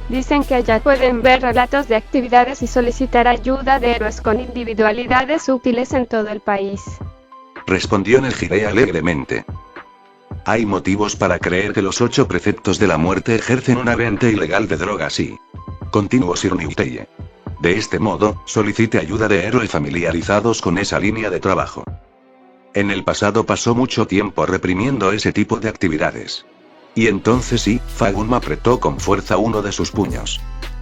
Dicen que allá pueden ver relatos de actividades y solicitar ayuda de héroes con individualidades útiles en todo el país. Respondió Nejire alegremente. Hay motivos para creer que los 8 preceptos de la muerte ejercen una venta ilegal de drogas y... continuó Sir Newteye. De este modo, solicite ayuda de héroes familiarizados con esa línea de trabajo. En el pasado pasó mucho tiempo reprimiendo ese tipo de actividades. Y entonces sí, Fagun apretó con fuerza uno de sus puños.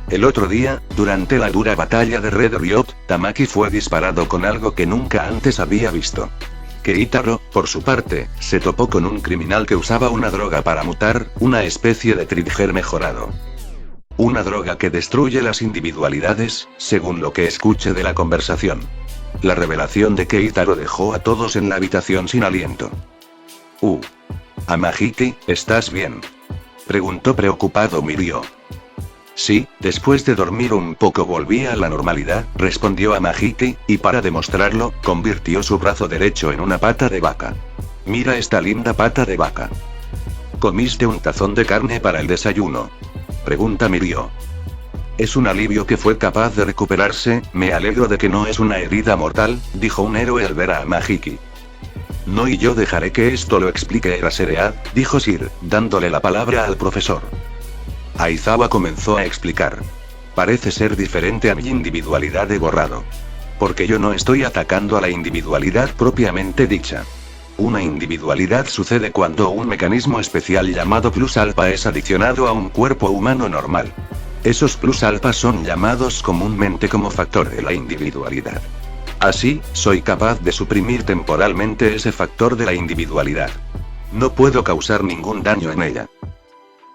El otro día, durante la dura batalla de Red Riot, Tamaki fue disparado con algo que nunca antes había visto. Keitaro, por su parte, se topó con un criminal que usaba una droga para mutar, una especie de Trigger mejorado. Una droga que destruye las individualidades, según lo que escuché de la conversación. La revelación de Keitaro dejó a todos en la habitación sin aliento. Amahiki, ¿estás bien?, preguntó preocupado Mirio. Sí, después de dormir un poco volví a la normalidad, respondió Amahiki, y para demostrarlo, convirtió su brazo derecho en una pata de vaca. Mira esta linda pata de vaca. ¿Comiste un tazón de carne para el desayuno?, pregunta Mirio. Es un alivio que fue capaz de recuperarse, me alegro de que no es una herida mortal, dijo un héroe al ver a Amahiki. No, y yo dejaré que esto lo explique Eraseread, dijo Sir, dándole la palabra al profesor. Aizawa comenzó a explicar. Parece ser diferente a mi individualidad de borrado. Porque yo no estoy atacando a la individualidad propiamente dicha. Una individualidad sucede cuando un mecanismo especial llamado plus alfa es adicionado a un cuerpo humano normal. Esos plus alfa son llamados comúnmente como factor de la individualidad. Así, soy capaz de suprimir temporalmente ese factor de la individualidad. No puedo causar ningún daño en ella.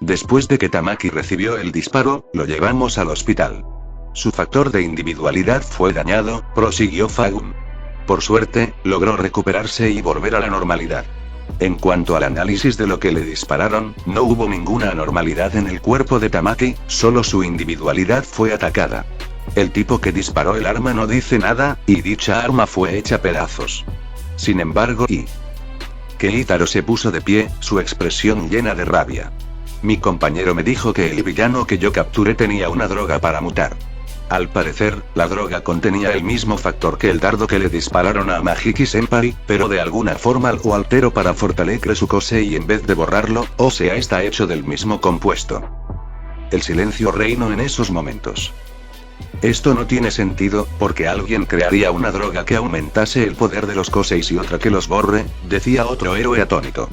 Después de que Tamaki recibió el disparo, lo llevamos al hospital. Su factor de individualidad fue dañado, prosiguió Fagun. Por suerte, logró recuperarse y volver a la normalidad. En cuanto al análisis de lo que le dispararon, no hubo ninguna anormalidad en el cuerpo de Tamaki, solo su individualidad fue atacada. El tipo que disparó el arma no dice nada, y dicha arma fue hecha pedazos. Sin embargo, Keitaro se puso de pie, su expresión llena de rabia. Mi compañero me dijo que el villano que yo capturé tenía una droga para mutar. Al parecer, la droga contenía el mismo factor que el dardo que le dispararon a Mahiki-senpai, pero de alguna forma lo alteró para fortalecer su Kosei en vez de borrarlo, o sea, está hecho del mismo compuesto. El silencio reinó en esos momentos. Esto no tiene sentido, porque alguien crearía una droga que aumentase el poder de los Koseis y otra que los borre, decía otro héroe atónito.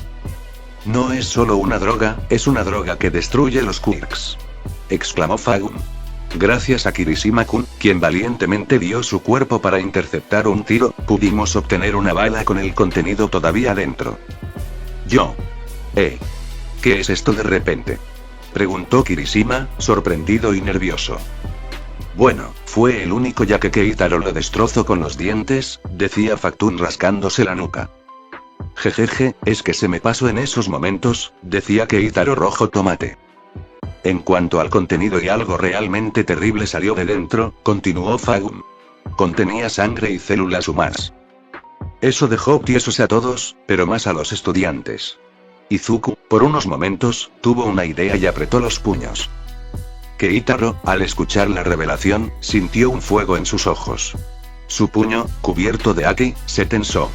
No es solo una droga, es una droga que destruye los quirks, exclamó Fagun. Gracias a Kirishima-kun, quien valientemente dio su cuerpo para interceptar un tiro, pudimos obtener una bala con el contenido todavía dentro. ¿Qué es esto de repente?, preguntó Kirishima, sorprendido y nervioso. Bueno, fue el único ya que Keitaro lo destrozó con los dientes, decía Factun rascándose la nuca. Jejeje, es que se me pasó en esos momentos, decía Keitaro rojo tomate. En cuanto al contenido y algo realmente terrible salió de dentro, continuó Fagun. Contenía sangre y células humanas. Eso dejó tiesos a todos, pero más a los estudiantes. Izuku, por unos momentos, tuvo una idea y apretó los puños. Keitaro, al escuchar la revelación, sintió un fuego en sus ojos. Su puño, cubierto de Aki, se tensó.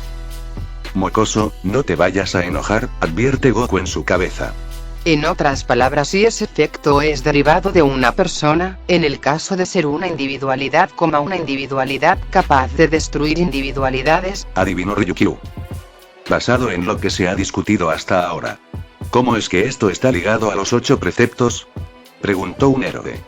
Mocoso, no te vayas a enojar, advierte Goku en su cabeza. En otras palabras, si ese efecto es derivado de una persona, en el caso de ser una individualidad como una individualidad capaz de destruir individualidades, adivinó Ryukyu. Basado en lo que se ha discutido hasta ahora. ¿Cómo es que esto está ligado a los 8 preceptos?, preguntó un héroe.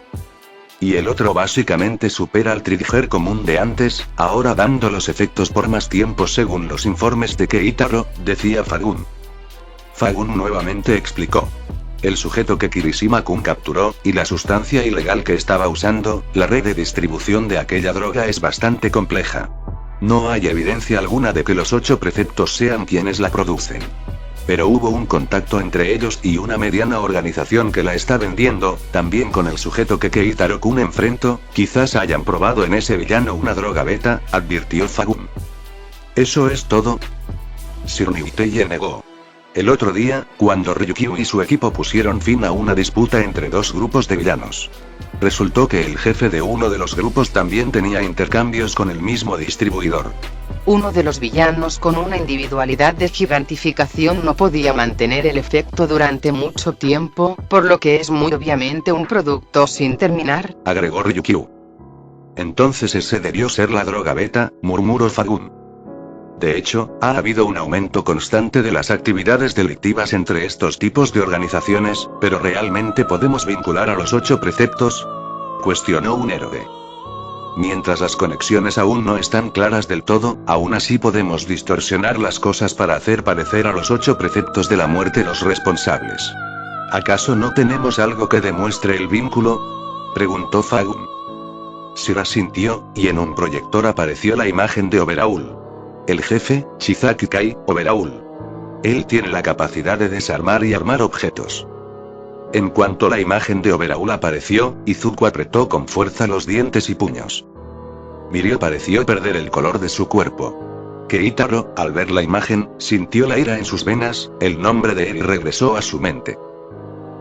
Y el otro básicamente supera al Trigger común de antes, ahora dando los efectos por más tiempo según los informes de Keitaro, decía Fagun. Fagun nuevamente explicó. El sujeto que Kirishima-kun capturó, y la sustancia ilegal que estaba usando, la red de distribución de aquella droga es bastante compleja. No hay evidencia alguna de que los 8 preceptos sean quienes la producen. Pero hubo un contacto entre ellos y una mediana organización que la está vendiendo, también con el sujeto que Keitaro-kun enfrentó, quizás hayan probado en ese villano una droga beta, advirtió Fagun. ¿Eso es todo? Sir Niuteye negó. El otro día, cuando Ryukyu y su equipo pusieron fin a una disputa entre 2 grupos de villanos. Resultó que el jefe de uno de los grupos también tenía intercambios con el mismo distribuidor. Uno de los villanos con una individualidad de gigantificación no podía mantener el efecto durante mucho tiempo, por lo que es muy obviamente un producto sin terminar, agregó Ryukyu. Entonces ese debió ser la droga beta, murmuró Fagun. De hecho, ha habido un aumento constante de las actividades delictivas entre estos tipos de organizaciones, pero ¿realmente podemos vincular a los 8 preceptos? Cuestionó un héroe. Mientras las conexiones aún no están claras del todo, aún así podemos distorsionar las cosas para hacer parecer a los 8 preceptos de la muerte los responsables. ¿Acaso no tenemos algo que demuestre el vínculo? Preguntó Fagun. Sir asintió, y en un proyector apareció la imagen de Overhaul. El jefe, Shizaki Kai, Overhaul. Él tiene la capacidad de desarmar y armar objetos. En cuanto la imagen de Overhaul apareció, Izuku apretó con fuerza los dientes y puños. Mirio pareció perder el color de su cuerpo. Keitaro, al ver la imagen, sintió la ira en sus venas, el nombre de Eri regresó a su mente.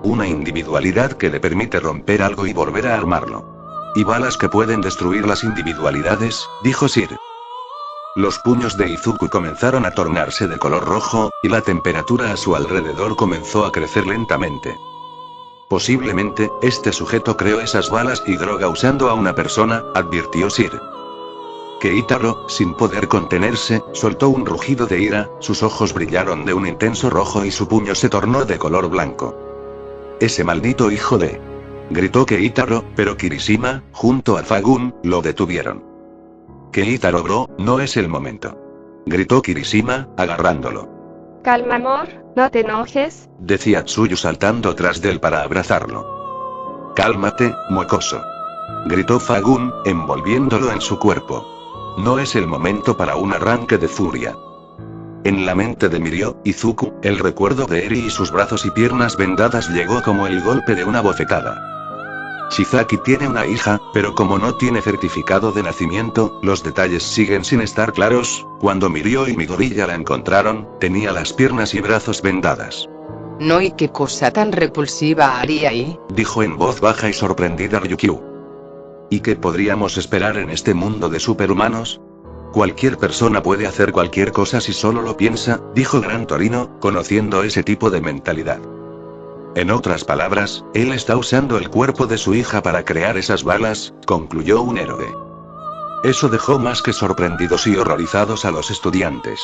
Una individualidad que le permite romper algo y volver a armarlo. Y balas que pueden destruir las individualidades, dijo Sir. Los puños de Izuku comenzaron a tornarse de color rojo, y la temperatura a su alrededor comenzó a crecer lentamente. Posiblemente, este sujeto creó esas balas y droga usando a una persona, advirtió Sir. Keitaro, sin poder contenerse, soltó un rugido de ira, sus ojos brillaron de un intenso rojo y su puño se tornó de color blanco. Ese maldito hijo de... gritó Keitaro, pero Kirishima, junto a Fagun, lo detuvieron. Keitaro bro, no es el momento. Gritó Kirishima, agarrándolo. Calma amor, no te enojes, decía Tsuyu saltando tras de él para abrazarlo. Cálmate, mocoso. Gritó Fagun, envolviéndolo en su cuerpo. No es el momento para un arranque de furia. En la mente de Mirio, Izuku, el recuerdo de Eri y sus brazos y piernas vendadas llegó como el golpe de una bofetada. Shizaki tiene una hija, pero como no tiene certificado de nacimiento, los detalles siguen sin estar claros. Cuando Mirio y Midoriya la encontraron, tenía las piernas y brazos vendadas. No, y qué cosa tan repulsiva haría ahí, dijo en voz baja y sorprendida Ryukyu. ¿Y qué podríamos esperar en este mundo de superhumanos? Cualquier persona puede hacer cualquier cosa si solo lo piensa, dijo Gran Torino, conociendo ese tipo de mentalidad. En otras palabras, él está usando el cuerpo de su hija para crear esas balas, concluyó un héroe. Eso dejó más que sorprendidos y horrorizados a los estudiantes.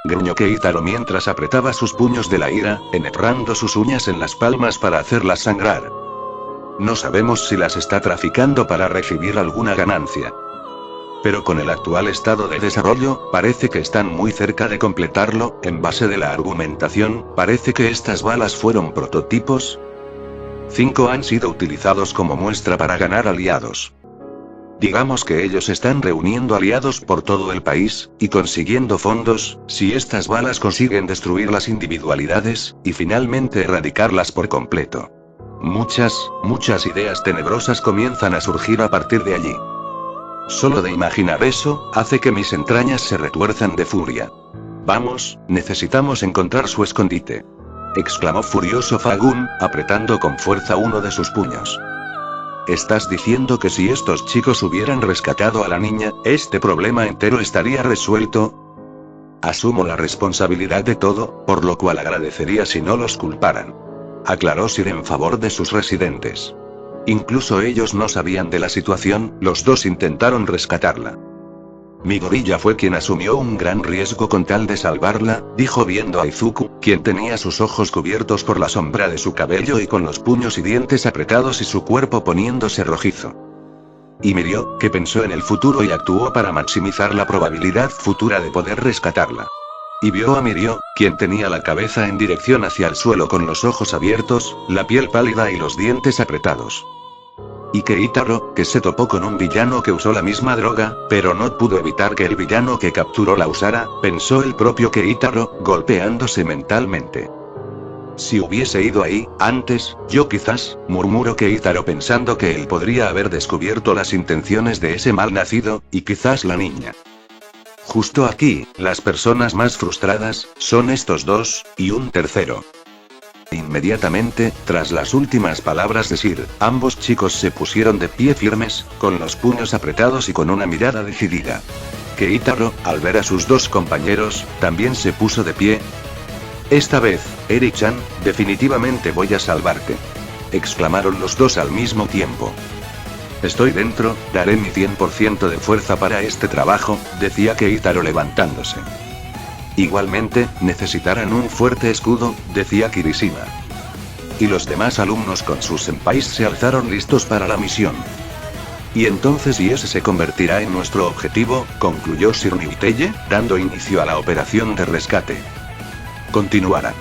Gruñó Keitaro mientras apretaba sus puños de la ira, enhebrando sus uñas en las palmas para hacerlas sangrar. No sabemos si las está traficando para recibir alguna ganancia. Pero con el actual estado de desarrollo, parece que están muy cerca de completarlo. En base de la argumentación, parece que estas balas fueron prototipos. 5 han sido utilizados como muestra para ganar aliados. Digamos que ellos están reuniendo aliados por todo el país, y consiguiendo fondos, si estas balas consiguen destruir las individualidades, y finalmente erradicarlas por completo. Muchas ideas tenebrosas comienzan a surgir a partir de allí. Solo de imaginar eso, hace que mis entrañas se retuerzan de furia. Vamos, necesitamos encontrar su escondite. Exclamó furioso Fagun, apretando con fuerza uno de sus puños. ¿Estás diciendo que si estos chicos hubieran rescatado a la niña, este problema entero estaría resuelto? Asumo la responsabilidad de todo, por lo cual agradecería si no los culparan. Aclaró Sir en favor de sus residentes. Incluso ellos no sabían de la situación, los dos intentaron rescatarla. Midoriya fue quien asumió un gran riesgo con tal de salvarla, dijo viendo a Izuku, quien tenía sus ojos cubiertos por la sombra de su cabello y con los puños y dientes apretados y su cuerpo poniéndose rojizo. Y Mirio, que pensó en el futuro y actuó para maximizar la probabilidad futura de poder rescatarla. Y vio a Mirio, quien tenía la cabeza en dirección hacia el suelo con los ojos abiertos, la piel pálida y los dientes apretados. Y Keitaro, que se topó con un villano que usó la misma droga, pero no pudo evitar que el villano que capturó la usara, pensó el propio Keitaro, golpeándose mentalmente. Si hubiese ido ahí, antes, yo quizás, murmuró Keitaro pensando que él podría haber descubierto las intenciones de ese mal nacido, y quizás la niña. Justo aquí, las personas más frustradas, son estos dos, y un tercero. Inmediatamente, tras las últimas palabras de Sir, ambos chicos se pusieron de pie firmes, con los puños apretados y con una mirada decidida. Keitaro, al ver a sus dos compañeros, también se puso de pie. Esta vez, Eri-chan, definitivamente voy a salvarte. Exclamaron los dos al mismo tiempo. Estoy dentro, daré mi 100% de fuerza para este trabajo, decía Keitaro levantándose. Igualmente, necesitarán un fuerte escudo, decía Kirishima. Y los demás alumnos con sus senpais se alzaron listos para la misión. Y entonces y ese se convertirá en nuestro objetivo, concluyó Sir Nibiteye, dando inicio a la operación de rescate. Continuará.